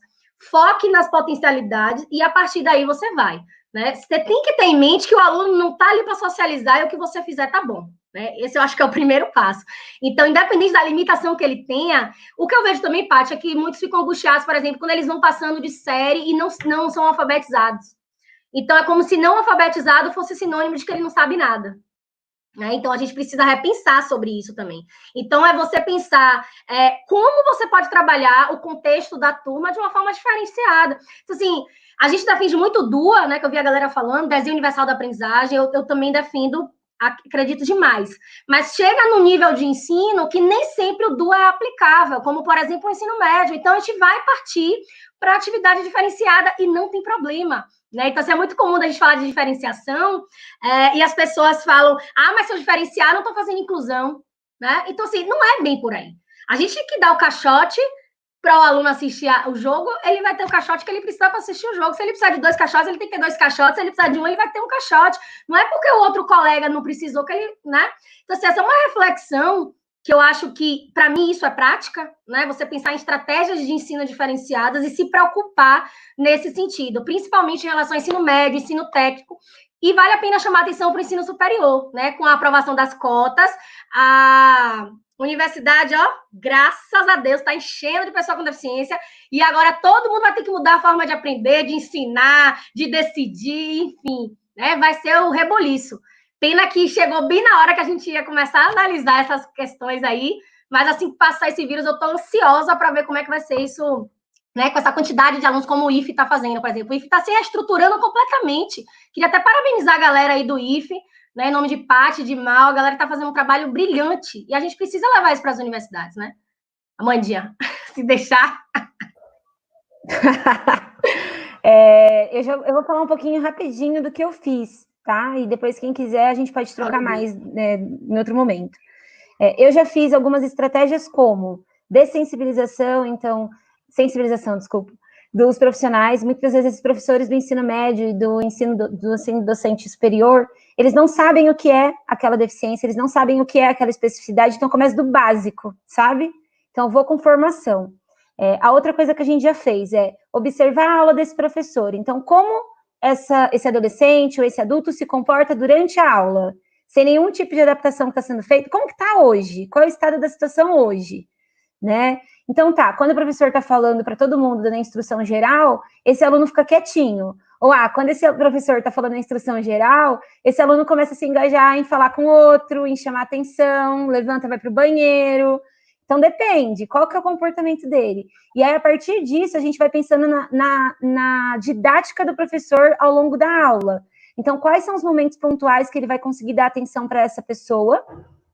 foque nas potencialidades e, a partir daí, você vai. Né? Você tem que ter em mente que o aluno não está ali para socializar e o que você fizer está bom. Né? Esse eu acho que é o primeiro passo. Então, independente da limitação que ele tenha, o que eu vejo também, Paty, é que muitos ficam angustiados, por exemplo, quando eles vão passando de série e não são alfabetizados. Então, é como se não alfabetizado fosse sinônimo de que ele não sabe nada. Né? Então, a gente precisa repensar sobre isso também. Então, é você pensar como você pode trabalhar o contexto da turma de uma forma diferenciada. Então, assim, a gente defende muito DUA, né, que eu vi a galera falando, Desenho Universal da Aprendizagem, eu também defendo, acredito demais. Mas chega num nível de ensino que nem sempre o DUA é aplicável, como, por exemplo, o ensino médio. Então, a gente vai partir para atividade diferenciada e não tem problema. Né? Então, assim, é muito comum a gente falar de diferenciação e as pessoas falam, mas se eu diferenciar, não estou fazendo inclusão. Né? Então, assim, não é bem por aí. A gente tem que dar o caixote para o aluno assistir o jogo, ele vai ter o caixote que ele precisa para assistir o jogo. Se ele precisar de 2 caixotes, ele tem que ter 2 caixotes. Se ele precisar de um, ele vai ter um caixote. Não é porque o outro colega não precisou que ele... Né? Então, assim, essa é uma reflexão que eu acho que, para mim, isso é prática, né? Você pensar em estratégias de ensino diferenciadas e se preocupar nesse sentido, principalmente em relação ao ensino médio, ensino técnico, e vale a pena chamar atenção para o ensino superior, né? Com a aprovação das cotas, Universidade, ó, graças a Deus, está enchendo de pessoa com deficiência, e agora todo mundo vai ter que mudar a forma de aprender, de ensinar, de decidir, enfim, né? Vai ser o reboliço. Pena que chegou bem na hora que a gente ia começar a analisar essas questões aí, mas assim que passar esse vírus, eu estou ansiosa para ver como é que vai ser isso, né? Com essa quantidade de alunos como o IFE está fazendo, por exemplo. O IFE está se reestruturando completamente. Queria até parabenizar a galera aí do IFE, né, em nome de Paty, de Mal, a galera está fazendo um trabalho brilhante, e a gente precisa levar isso para as universidades, né? Amandinha, se deixar. Eu vou falar um pouquinho rapidinho do que eu fiz, tá? E depois, quem quiser, a gente pode trocar mais, né, em outro momento. Eu já fiz algumas estratégias como dessensibilização, sensibilização, desculpa, dos profissionais. Muitas vezes esses professores do ensino médio e do ensino docente superior, eles não sabem o que é aquela deficiência, eles não sabem o que é aquela especificidade, então começa do básico, sabe? Então, eu vou com formação. A outra coisa que a gente já fez é observar a aula desse professor. Então, como esse adolescente ou esse adulto se comporta durante a aula, sem nenhum tipo de adaptação que está sendo feita, como que está hoje? Qual é o estado da situação hoje? Né? Então, quando o professor está falando para todo mundo, dando a instrução geral, esse aluno fica quietinho. Ou, quando esse professor está falando a instrução geral, esse aluno começa a se engajar em falar com o outro, em chamar atenção, levanta, vai para o banheiro. Então, depende, qual que é o comportamento dele. E aí, a partir disso, a gente vai pensando na didática do professor ao longo da aula. Então, quais são os momentos pontuais que ele vai conseguir dar atenção para essa pessoa,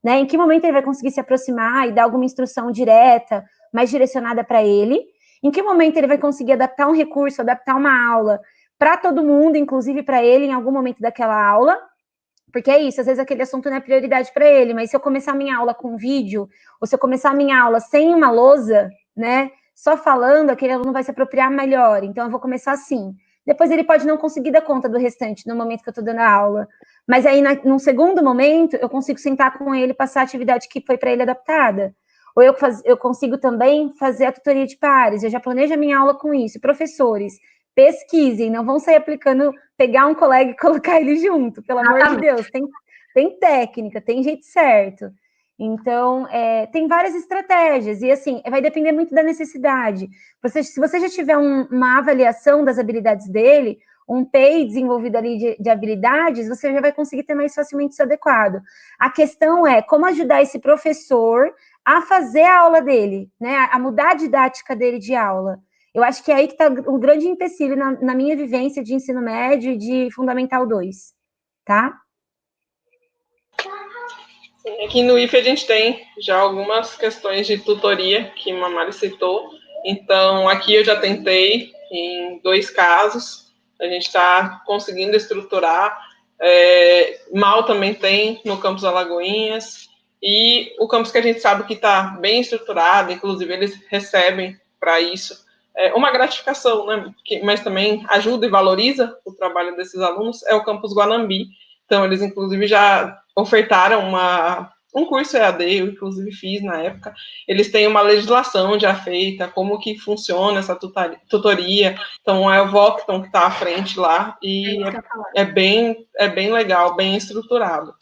né? Em que momento ele vai conseguir se aproximar e dar alguma instrução direta, mais direcionada para ele? Em que momento ele vai conseguir adaptar um recurso, adaptar uma aula para todo mundo, inclusive para ele, em algum momento daquela aula? Porque é isso, às vezes aquele assunto não é prioridade para ele, mas se eu começar a minha aula com vídeo, ou se eu começar a minha aula sem uma lousa, né, só falando, aquele aluno vai se apropriar melhor. Então, eu vou começar assim. Depois ele pode não conseguir dar conta do restante no momento que eu estou dando a aula. Mas aí, num segundo momento, eu consigo sentar com ele e passar a atividade que foi para ele adaptada. Ou eu consigo também fazer a tutoria de pares. Eu já planejo a minha aula com isso. Professores, pesquisem, não vão sair aplicando, pegar um colega e colocar ele junto, pelo amor de Deus. Tem técnica, tem jeito certo. Então, tem várias estratégias, e assim, vai depender muito da necessidade. Se você já tiver uma avaliação das habilidades dele, um PEI desenvolvido ali de habilidades, você já vai conseguir ter mais facilmente isso adequado. A questão é como ajudar esse professor a fazer a aula dele, né? A mudar a didática dele de aula. Eu acho que é aí que está um grande empecilho na minha vivência de ensino médio e de Fundamental 2, tá? Aqui no IFE a gente tem já algumas questões de tutoria que a Mari citou. Então, aqui eu já tentei em 2 casos. A gente está conseguindo estruturar. Mal também tem no campus Alagoinhas. E o campus que a gente sabe que está bem estruturado, inclusive eles recebem para isso uma gratificação, né? Mas também ajuda e valoriza o trabalho desses alunos, é o campus Guanambi. Então, eles, inclusive, já ofertaram um curso EAD, eu, inclusive, fiz na época. Eles têm uma legislação já feita, como que funciona essa tutoria. Então, é o Vocton que está à frente lá, e é bem legal, bem estruturado.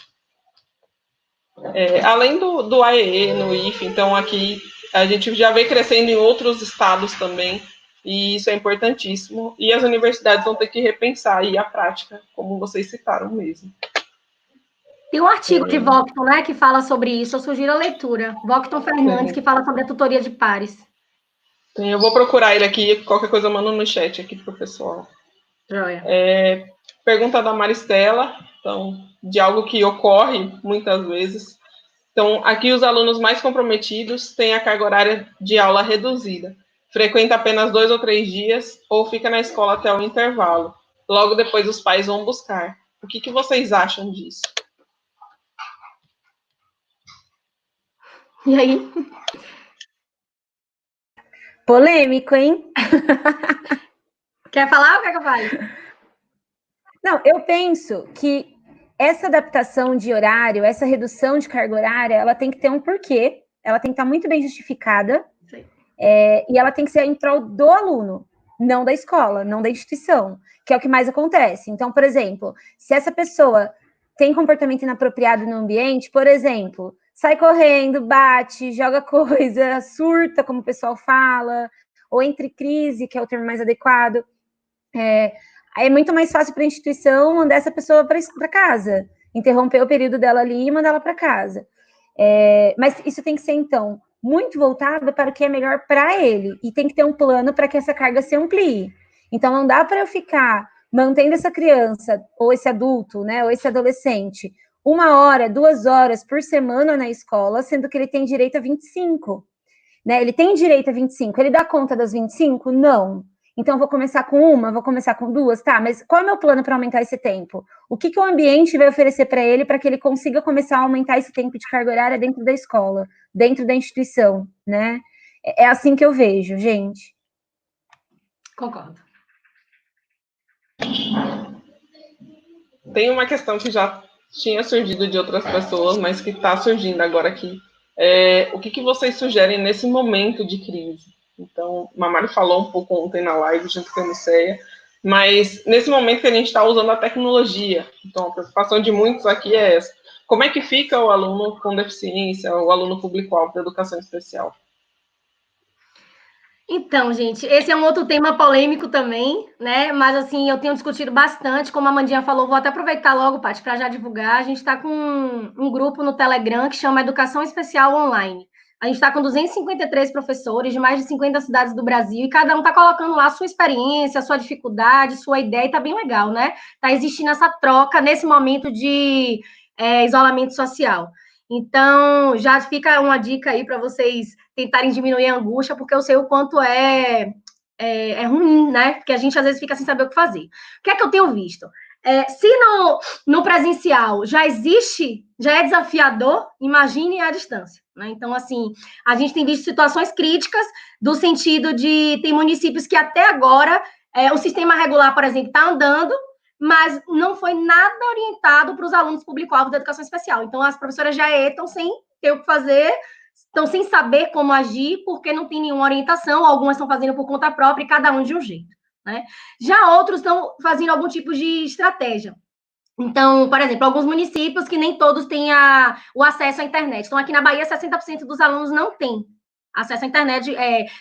Além do AEE no IFE, então, aqui a gente já vem crescendo em outros estados também, e isso é importantíssimo. E as universidades vão ter que repensar aí a prática, como vocês citaram mesmo. Tem um artigo de Vocton, né, que fala sobre isso. Eu sugiro a leitura. Vocton Fernandes, que fala sobre a tutoria de pares. Eu vou procurar ele aqui. Qualquer coisa eu mando no chat aqui pro pessoal. Joia. Pergunta da Maristela. Então, de algo que ocorre muitas vezes. Então, aqui os alunos mais comprometidos têm a carga horária de aula reduzida. Frequenta apenas 2 ou 3 dias ou fica na escola até o intervalo. Logo depois os pais vão buscar. O que vocês acham disso? E aí? Polêmico, hein? Quer falar ou quer que eu fale? Não, eu penso que essa adaptação de horário, essa redução de carga horária, ela tem que ter um porquê, ela tem que estar muito bem justificada, e ela tem que ser em prol do aluno, não da escola, não da instituição, que é o que mais acontece. Então, por exemplo, se essa pessoa tem comportamento inapropriado no ambiente, por exemplo, sai correndo, bate, joga coisa, surta, como o pessoal fala, ou entre crise, que é o termo mais adequado. É muito mais fácil para a instituição mandar essa pessoa para casa, interromper o período dela ali e mandar ela para casa. Mas isso tem que ser, então, muito voltado para o que é melhor para ele, e tem que ter um plano para que essa carga se amplie. Então, não dá para eu ficar mantendo essa criança, ou esse adulto, né, ou esse adolescente, 1 hora, 2 horas por semana na escola, sendo que ele tem direito a 25. Né? Ele tem direito a 25, ele dá conta das 25? Não. Então, vou começar com 1, vou começar com 2, tá, mas qual é o meu plano para aumentar esse tempo? O que o ambiente vai oferecer para ele para que ele consiga começar a aumentar esse tempo de carga horária dentro da escola, dentro da instituição, né? É assim que eu vejo, gente. Concordo. Tem uma questão que já tinha surgido de outras pessoas, mas que está surgindo agora aqui. O que vocês sugerem nesse momento de crise? Então, a Mari falou um pouco ontem na live, junto com a Niceia, mas nesse momento que a gente está usando a tecnologia, então a preocupação de muitos aqui é essa. Como é que fica o aluno com deficiência, o aluno público-alvo da educação especial? Então, gente, esse é um outro tema polêmico também, né? Mas, assim, eu tenho discutido bastante, como a Mandinha falou, vou até aproveitar logo, Paty, para já divulgar. A gente está com um grupo no Telegram que chama Educação Especial Online. A gente está com 253 professores de mais de 50 cidades do Brasil, e cada um está colocando lá a sua experiência, a sua dificuldade, sua ideia, e está bem legal, né? Está existindo essa troca nesse momento de isolamento social. Então, já fica uma dica aí para vocês tentarem diminuir a angústia, porque eu sei o quanto é ruim, né? Porque a gente às vezes fica sem saber o que fazer. O que é que eu tenho visto? Se no presencial já existe, já é desafiador, imagine à distância, né? Então, assim, a gente tem visto situações críticas do sentido de tem municípios que até agora o sistema regular, por exemplo, está andando, mas não foi nada orientado para os alunos público-alvo da educação especial. Então, as professoras já estão sem ter o que fazer, estão sem saber como agir, porque não tem nenhuma orientação, algumas estão fazendo por conta própria e cada um de um jeito, né? Já outros estão fazendo algum tipo de estratégia. Então, por exemplo, alguns municípios que nem todos têm o acesso à internet. Então, aqui na Bahia, 60% dos alunos não têm acesso à internet,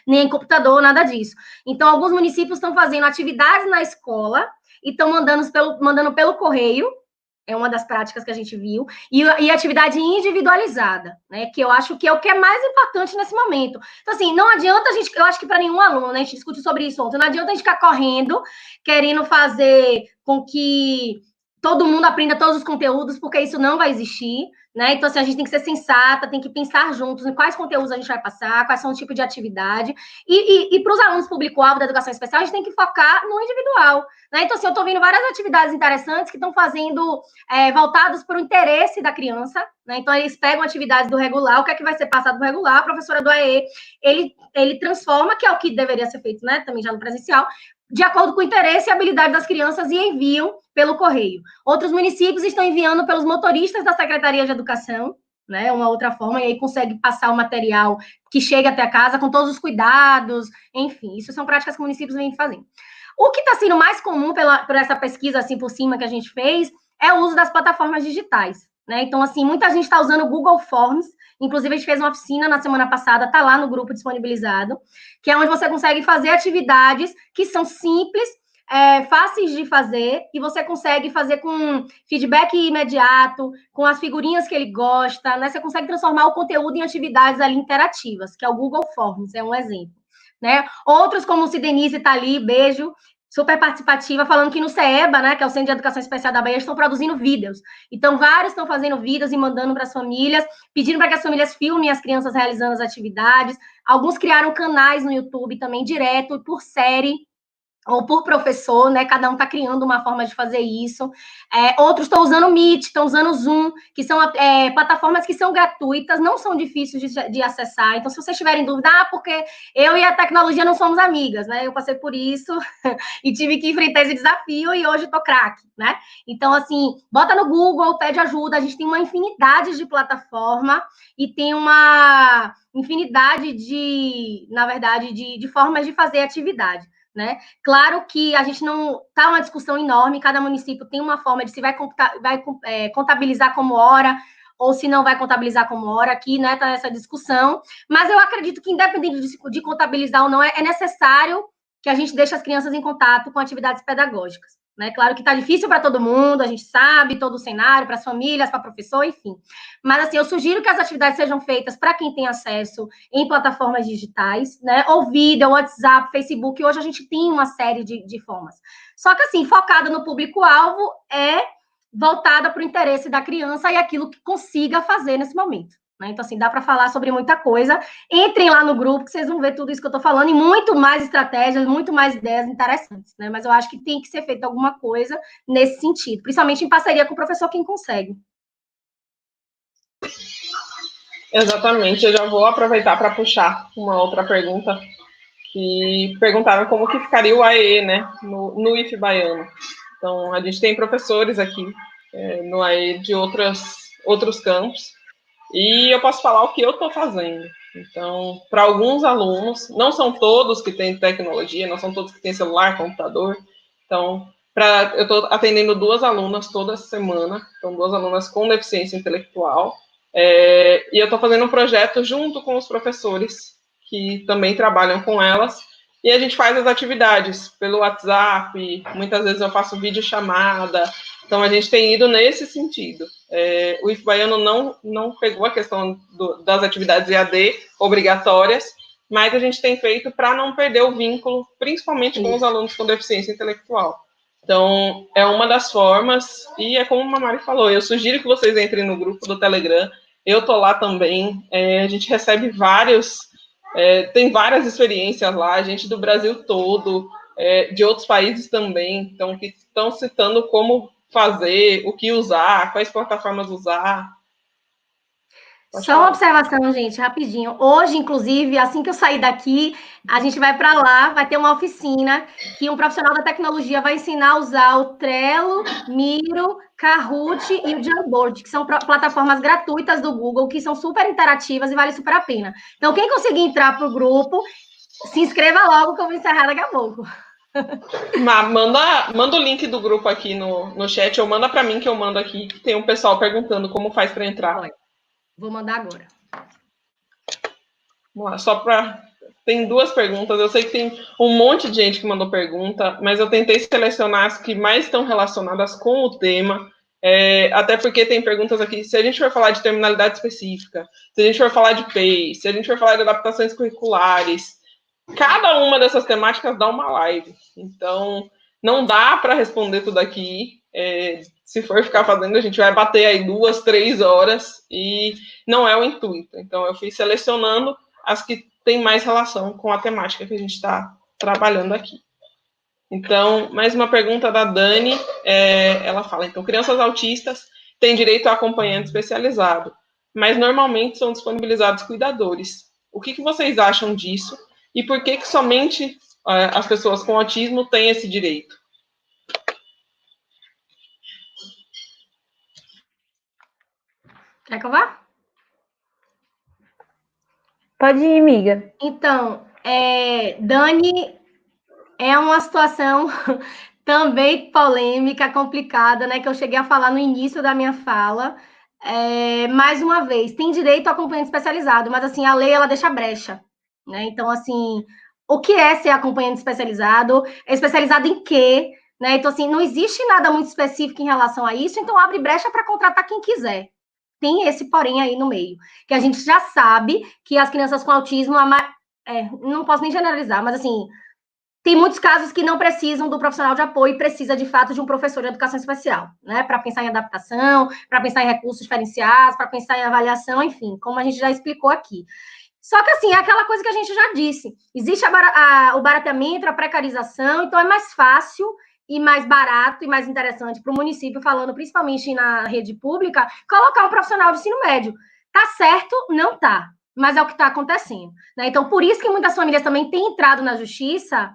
nem computador, nada disso. Então, alguns municípios estão fazendo atividades na escola e estão mandando pelo correio, é uma das práticas que a gente viu, e atividade individualizada, né, que eu acho que é o que é mais importante nesse momento. Então, assim, não adianta a gente, eu acho que para nenhum aluno, né, a gente discute sobre isso ontem, não adianta a gente ficar correndo, querendo fazer com que todo mundo aprenda todos os conteúdos, porque isso não vai existir, né? Então, assim, a gente tem que ser sensata, tem que pensar juntos em quais conteúdos a gente vai passar, quais são o tipo de atividade. E para os alunos público-alvo da educação especial, a gente tem que focar no individual, né? Então, assim, eu estou vendo várias atividades interessantes que estão fazendo voltados para o interesse da criança, né? Então, eles pegam atividades do regular, o que é que vai ser passado do regular, a professora do AE, ele transforma, que é o que deveria ser feito, né? Também já no presencial, de acordo com o interesse e habilidade das crianças, e enviam pelo correio. Outros municípios estão enviando pelos motoristas da Secretaria de Educação, né, uma outra forma, e aí consegue passar o material que chega até a casa com todos os cuidados, enfim, isso são práticas que os municípios vêm fazendo. O que está sendo mais comum por essa pesquisa, assim, por cima, que a gente fez, é o uso das plataformas digitais, né? Então, assim, muita gente está usando o Google Forms, inclusive a gente fez uma oficina na semana passada, está lá no grupo disponibilizado, que é onde você consegue fazer atividades que são simples, fáceis de fazer, e você consegue fazer com feedback imediato, com as figurinhas que ele gosta, né? Você consegue transformar o conteúdo em atividades ali interativas, que é o Google Forms, é um exemplo, né? Outros, como o Cidenise está ali, beijo, super participativa, falando que no CEBA, né, que é o Centro de Educação Especial da Bahia, estão produzindo vídeos. Então, vários estão fazendo vídeos e mandando para as famílias, pedindo para que as famílias filmem as crianças realizando as atividades. Alguns criaram canais no YouTube também, direto, por série, ou por professor, né? Cada um está criando uma forma de fazer isso. Outros estão usando Meet, estão usando Zoom, que são plataformas que são gratuitas, não são difíceis de acessar. Então, se vocês tiverem dúvida, porque eu e a tecnologia não somos amigas, né? Eu passei por isso e tive que enfrentar esse desafio, e hoje estou craque, né? Então, assim, bota no Google, pede ajuda. A gente tem uma infinidade de plataforma e tem uma infinidade na verdade, de formas de fazer atividade, né? Claro que a gente não está uma discussão enorme, cada município tem uma forma de se vai contabilizar como hora, ou se não vai contabilizar como hora aqui, né? Tá nessa discussão. Mas eu acredito que, independente de contabilizar ou não, é necessário que a gente deixe as crianças em contato com atividades pedagógicas. Né? Claro que está difícil para todo mundo, a gente sabe, todo o cenário, para as famílias, para o professor, enfim. Mas, assim, eu sugiro que as atividades sejam feitas para quem tem acesso em plataformas digitais, né? Ou vídeo, WhatsApp, Facebook, hoje a gente tem uma série de formas. Só que, assim, focada no público-alvo voltada para o interesse da criança e aquilo que consiga fazer nesse momento. Né? Então, assim, dá para falar sobre muita coisa. Entrem lá no grupo, que vocês vão ver tudo isso que eu estou falando, e muito mais estratégias, muito mais ideias interessantes. Né? Mas eu acho que tem que ser feito alguma coisa nesse sentido, principalmente em parceria com o professor, quem consegue. Exatamente, eu já vou aproveitar para puxar uma outra pergunta, que perguntaram como que ficaria o AE, né, no IF baiano. Então, a gente tem professores aqui no AE de outros campos, e eu posso falar o que eu estou fazendo. Então, para alguns alunos, não são todos que têm tecnologia, não são todos que têm celular, computador. Então, eu estou atendendo 2 alunas toda semana, então 2 alunas com deficiência intelectual, e eu estou fazendo um projeto junto com os professores que também trabalham com elas, e a gente faz as atividades pelo WhatsApp, muitas vezes eu faço videochamada, então a gente tem ido nesse sentido. O IF baiano não pegou a questão das atividades EAD obrigatórias, mas a gente tem feito para não perder o vínculo, principalmente com os alunos com deficiência intelectual. Então, é uma das formas, e é como a Mari falou, eu sugiro que vocês entrem no grupo do Telegram, eu estou lá também, a gente recebe tem várias experiências lá, gente do Brasil todo, de outros países também, então, que estão citando como fazer, o que usar, quais plataformas usar. Só uma observação, gente, rapidinho. Hoje, inclusive, assim que eu sair daqui, a gente vai para lá, vai ter uma oficina que um profissional da tecnologia vai ensinar a usar o Trello, Miro, Kahoot e o Jamboard, que são plataformas gratuitas do Google, que são super interativas e vale super a pena. Então, quem conseguir entrar para o grupo, se inscreva logo que eu vou encerrar daqui a pouco. Manda o link do grupo aqui no chat, ou manda para mim que eu mando aqui, que tem um pessoal perguntando como faz para entrar. Vou mandar agora. Vamos lá, tem 2 perguntas, eu sei que tem um monte de gente que mandou pergunta, mas eu tentei selecionar as que mais estão relacionadas com o tema, até porque tem perguntas aqui, se a gente for falar de terminalidade específica, se a gente for falar de PEI, se a gente for falar de adaptações curriculares, cada uma dessas temáticas dá uma live, então não dá para responder tudo aqui, se for ficar fazendo, a gente vai bater aí 2, 3 horas, e não é o intuito, então eu fui selecionando as que têm mais relação com a temática que a gente está trabalhando aqui. Então, mais uma pergunta da Dani, ela fala, então, crianças autistas têm direito a acompanhante especializado, mas normalmente são disponibilizados cuidadores. O que vocês acham disso? E por que somente as pessoas com autismo têm esse direito? Quer que eu vá? Pode ir, amiga. Então, Dani, é uma situação também polêmica, complicada, né? Que eu cheguei a falar no início da minha fala. Mais uma vez, tem direito a acompanhante especializado, mas assim, a lei ela deixa brecha, né? Então, assim, o que é ser acompanhante especializado? É especializado em quê? Né? Então, assim, não existe nada muito específico em relação a isso, então abre brecha para contratar quem quiser. Tem esse porém aí no meio, que a gente já sabe que as crianças com autismo, não posso nem generalizar, mas assim, tem muitos casos que não precisam do profissional de apoio e precisa, de fato, de um professor de educação especial, né? Para pensar em adaptação, para pensar em recursos diferenciados, para pensar em avaliação, enfim, como a gente já explicou aqui. Só que, assim, é aquela coisa que a gente já disse. Existe o barateamento, a precarização, então é mais fácil e mais barato e mais interessante para o município, falando principalmente na rede pública, colocar um profissional de ensino médio. Tá certo? Não tá. Mas é o que está acontecendo. Né? Então, por isso que muitas famílias também têm entrado na justiça,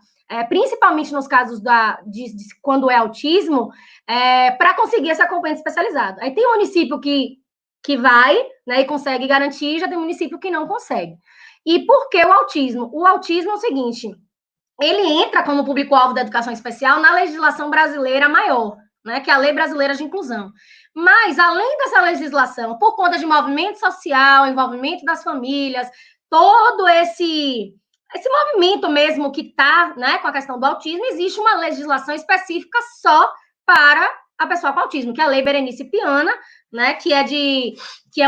principalmente nos casos de quando é autismo, para conseguir esse acompanhamento especializado. Aí tem um município que vai, né, e consegue garantir, já tem município que não consegue. E por que o autismo? O autismo é o seguinte, ele entra como público-alvo da educação especial na legislação brasileira maior, né, que é a Lei Brasileira de Inclusão. Mas, além dessa legislação, por conta de movimento social, envolvimento das famílias, todo esse movimento mesmo que está, né, com a questão do autismo, existe uma legislação específica só para a pessoa com autismo, que é a Lei Berenice Piana, né, que é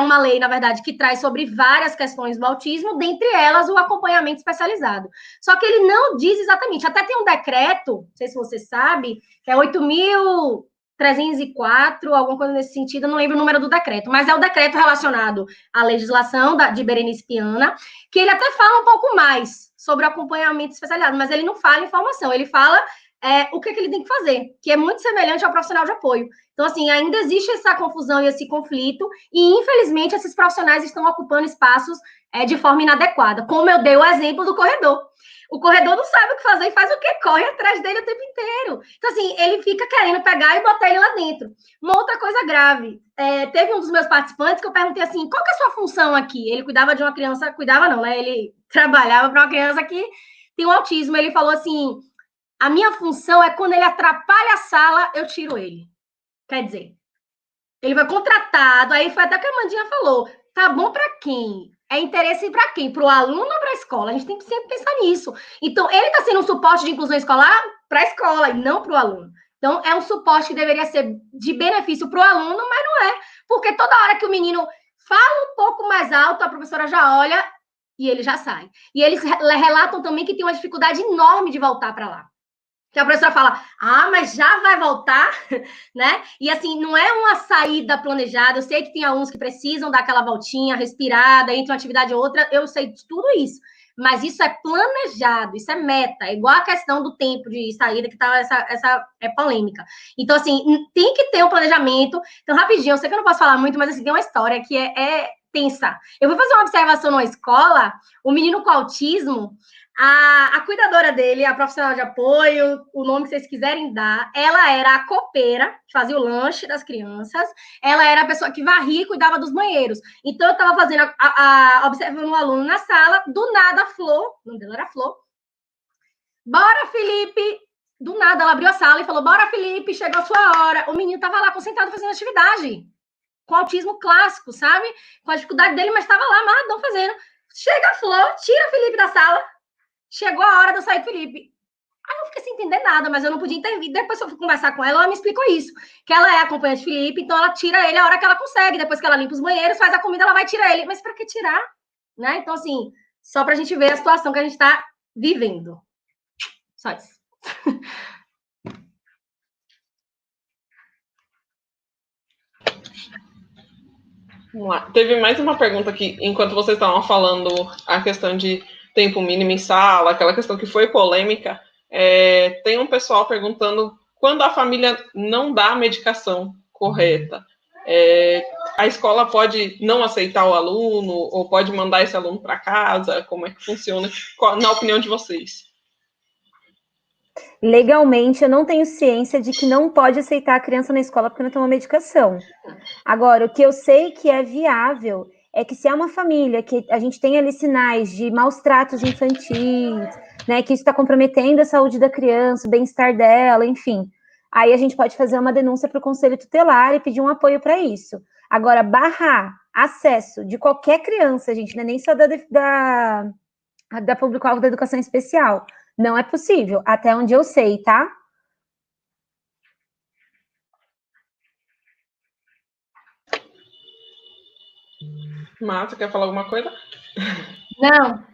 uma lei, na verdade, que traz sobre várias questões do autismo, dentre elas o acompanhamento especializado. Só que ele não diz exatamente, até tem um decreto, não sei se você sabe, que é 8.304, alguma coisa nesse sentido, eu não lembro o número do decreto, mas é o decreto relacionado à legislação de Berenice Piana, que ele até fala um pouco mais sobre o acompanhamento especializado, mas ele não fala informação, ele fala o que ele tem que fazer, que é muito semelhante ao profissional de apoio. Então, assim, ainda existe essa confusão e esse conflito, e, infelizmente, esses profissionais estão ocupando espaços de forma inadequada, como eu dei o exemplo do corredor. O corredor não sabe o que fazer e faz o quê? Corre atrás dele o tempo inteiro. Então, assim, ele fica querendo pegar e botar ele lá dentro. Uma outra coisa grave, teve um dos meus participantes que eu perguntei assim, qual que é a sua função aqui? Ele cuidava de uma criança, cuidava não, né? Ele trabalhava para uma criança que tem um autismo. Ele falou assim, a minha função é quando ele atrapalha a sala, eu tiro ele. Quer dizer, ele foi contratado, aí foi até que a Amandinha falou, tá bom para quem? É interesse para quem? Para o aluno ou para a escola? A gente tem que sempre pensar nisso. Então, ele está sendo um suporte de inclusão escolar para a escola e não para o aluno. Então, é um suporte que deveria ser de benefício para o aluno, mas não é. Porque toda hora que o menino fala um pouco mais alto, a professora já olha e ele já sai. E eles relatam também que tem uma dificuldade enorme de voltar para lá. Que a professora fala, mas já vai voltar, né? E assim, não é uma saída planejada. Eu sei que tem alunos que precisam dar aquela voltinha, respirada, entre uma atividade e outra, eu sei de tudo isso. Mas isso é planejado, isso é meta, é igual a questão do tempo de saída, que tá essa polêmica. Então, assim, tem que ter um planejamento. Então, rapidinho, eu sei que eu não posso falar muito, mas assim, tem uma história que é tensa. Eu fui fazer uma observação numa escola, o menino com autismo, a cuidadora dele, a profissional de apoio, o nome que vocês quiserem dar, ela era a copeira, que fazia o lanche das crianças, ela era a pessoa que varria e cuidava dos banheiros. Então, eu estava fazendo, observando um aluno na sala, do nada, a Flor, o nome dela era Flor, bora, Felipe! Do nada, ela abriu a sala e falou, bora, Felipe, chegou a sua hora. O menino estava lá concentrado fazendo atividade, com autismo clássico, sabe? Com a dificuldade dele, mas estava lá, amarradão, fazendo. Chega a Flor, tira o Felipe da sala. Chegou a hora de eu sair com o Felipe. Aí eu fiquei sem entender nada, mas eu não podia intervir. Depois eu fui conversar com ela, ela me explicou isso. Que ela é acompanhante de Felipe, então ela tira ele a hora que ela consegue. Depois que ela limpa os banheiros, faz a comida, ela vai tirar ele. Mas para que tirar? Né? Então, assim, só para a gente ver a situação que a gente está vivendo. Só isso. Vamos lá. Teve mais uma pergunta aqui, enquanto vocês estavam falando a questão de tempo mínimo em sala, aquela questão que foi polêmica. Tem um pessoal perguntando quando a família não dá a medicação correta, a escola pode não aceitar o aluno ou pode mandar esse aluno para casa? Como é que funciona, na opinião de vocês? Legalmente, eu não tenho ciência de que não pode aceitar a criança na escola porque não toma medicação. Agora, o que eu sei que é viável é que se é uma família que a gente tem ali sinais de maus tratos infantis, né, que isso está comprometendo a saúde da criança, o bem-estar dela, enfim, aí a gente pode fazer uma denúncia para o Conselho Tutelar e pedir um apoio para isso. Agora, barrar acesso de qualquer criança, gente, não é nem só da público-alvo da educação especial, não é possível, até onde eu sei, tá? Márcia, quer falar alguma coisa? Não.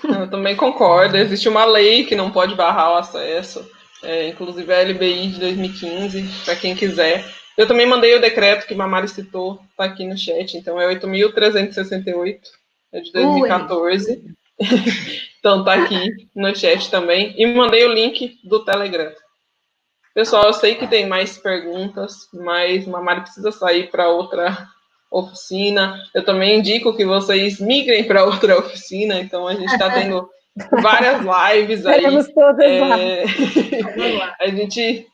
Eu também concordo. Existe uma lei que não pode barrar o acesso, inclusive a LBI de 2015, para quem quiser. Eu também mandei o decreto que Mamari citou, está aqui no chat, então é 8.368, é de 2014. Então tá aqui no chat também. E mandei o link do Telegram. Pessoal, eu sei que tem mais perguntas, mas Mamari precisa sair para outra oficina. Eu também indico que vocês migrem para outra oficina, então a gente está tendo várias lives aí. Todas lá. A gente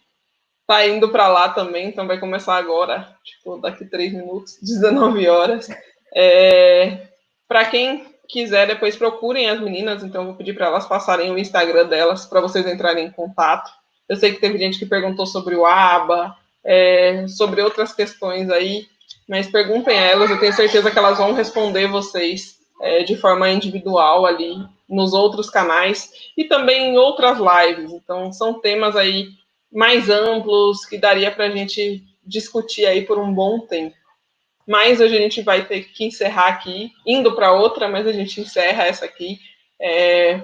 está indo para lá também, então vai começar agora, tipo, daqui 3 minutos, 19 horas. Para quem quiser, depois procurem as meninas, então eu vou pedir para elas passarem o Instagram delas, para vocês entrarem em contato. Eu sei que teve gente que perguntou sobre o ABA, sobre outras questões aí, mas perguntem a elas, eu tenho certeza que elas vão responder vocês de forma individual ali nos outros canais e também em outras lives. Então, são temas aí mais amplos que daria para a gente discutir aí por um bom tempo. Mas hoje a gente vai ter que encerrar aqui, indo para outra, mas a gente encerra essa aqui.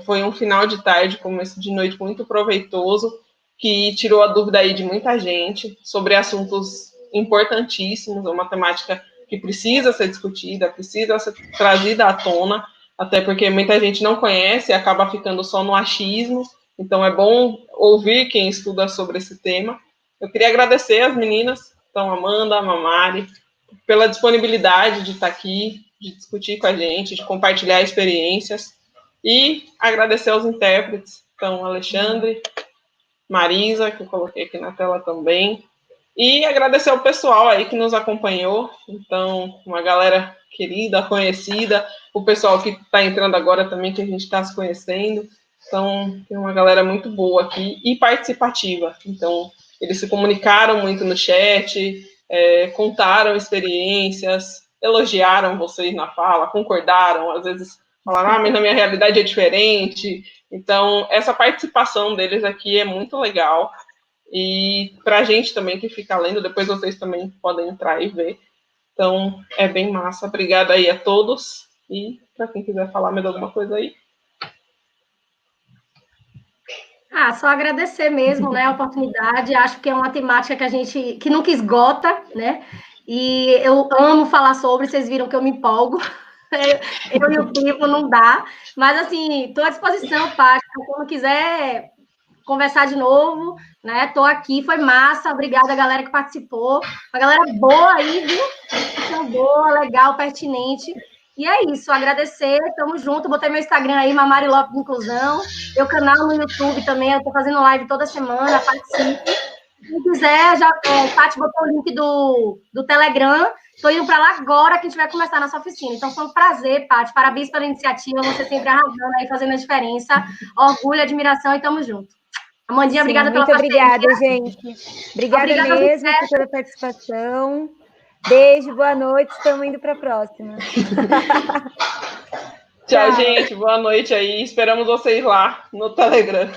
Foi um final de tarde, começo de noite muito proveitoso, que tirou a dúvida aí de muita gente sobre assuntos importantíssimos, uma temática que precisa ser discutida, precisa ser trazida à tona, até porque muita gente não conhece e acaba ficando só no achismo, então é bom ouvir quem estuda sobre esse tema. Eu queria agradecer as meninas, então Amanda, a Mamari, pela disponibilidade de estar aqui, de discutir com a gente, de compartilhar experiências, e agradecer aos intérpretes, então Alexandre, Marisa, que eu coloquei aqui na tela também, e agradecer ao pessoal aí que nos acompanhou, então uma galera querida, conhecida, o pessoal que está entrando agora também, que a gente está se conhecendo, então tem uma galera muito boa aqui e participativa, então eles se comunicaram muito no chat, contaram experiências, elogiaram vocês na fala, concordaram, às vezes falaram, mas na minha realidade é diferente. Então, essa participação deles aqui é muito legal. E para a gente também que fica lendo, depois vocês também podem entrar e ver. Então, é bem massa. Obrigada aí a todos. E para quem quiser falar mais alguma coisa aí. Só agradecer mesmo, né, a oportunidade. Acho que é uma temática que nunca esgota, né? E eu amo falar sobre, vocês viram que eu me empolgo. Eu e o Pipo não dá. Mas, assim, estou à disposição, Paty, quando quiser conversar de novo, né? Estou aqui, foi massa. Obrigada, galera que participou. Uma galera boa aí, viu? Boa, legal, pertinente. E é isso, agradecer, tamo junto, botei meu Instagram aí, Mamari Lopes Inclusão, meu canal no YouTube também, eu tô fazendo live toda semana, participe. Se quiser, Paty botou o link do Telegram, tô indo para lá agora que a gente vai começar a nossa oficina. Então foi um prazer, Paty, parabéns pela iniciativa, você sempre arrasando aí, fazendo a diferença, orgulho, admiração e tamo junto. Amandinha, obrigada pela parceria. Muito obrigada, gente. Obrigada mesmo pela participação. Beijo, boa noite, estamos indo para a próxima. Tchau, gente, boa noite aí. Esperamos vocês lá no Telegram.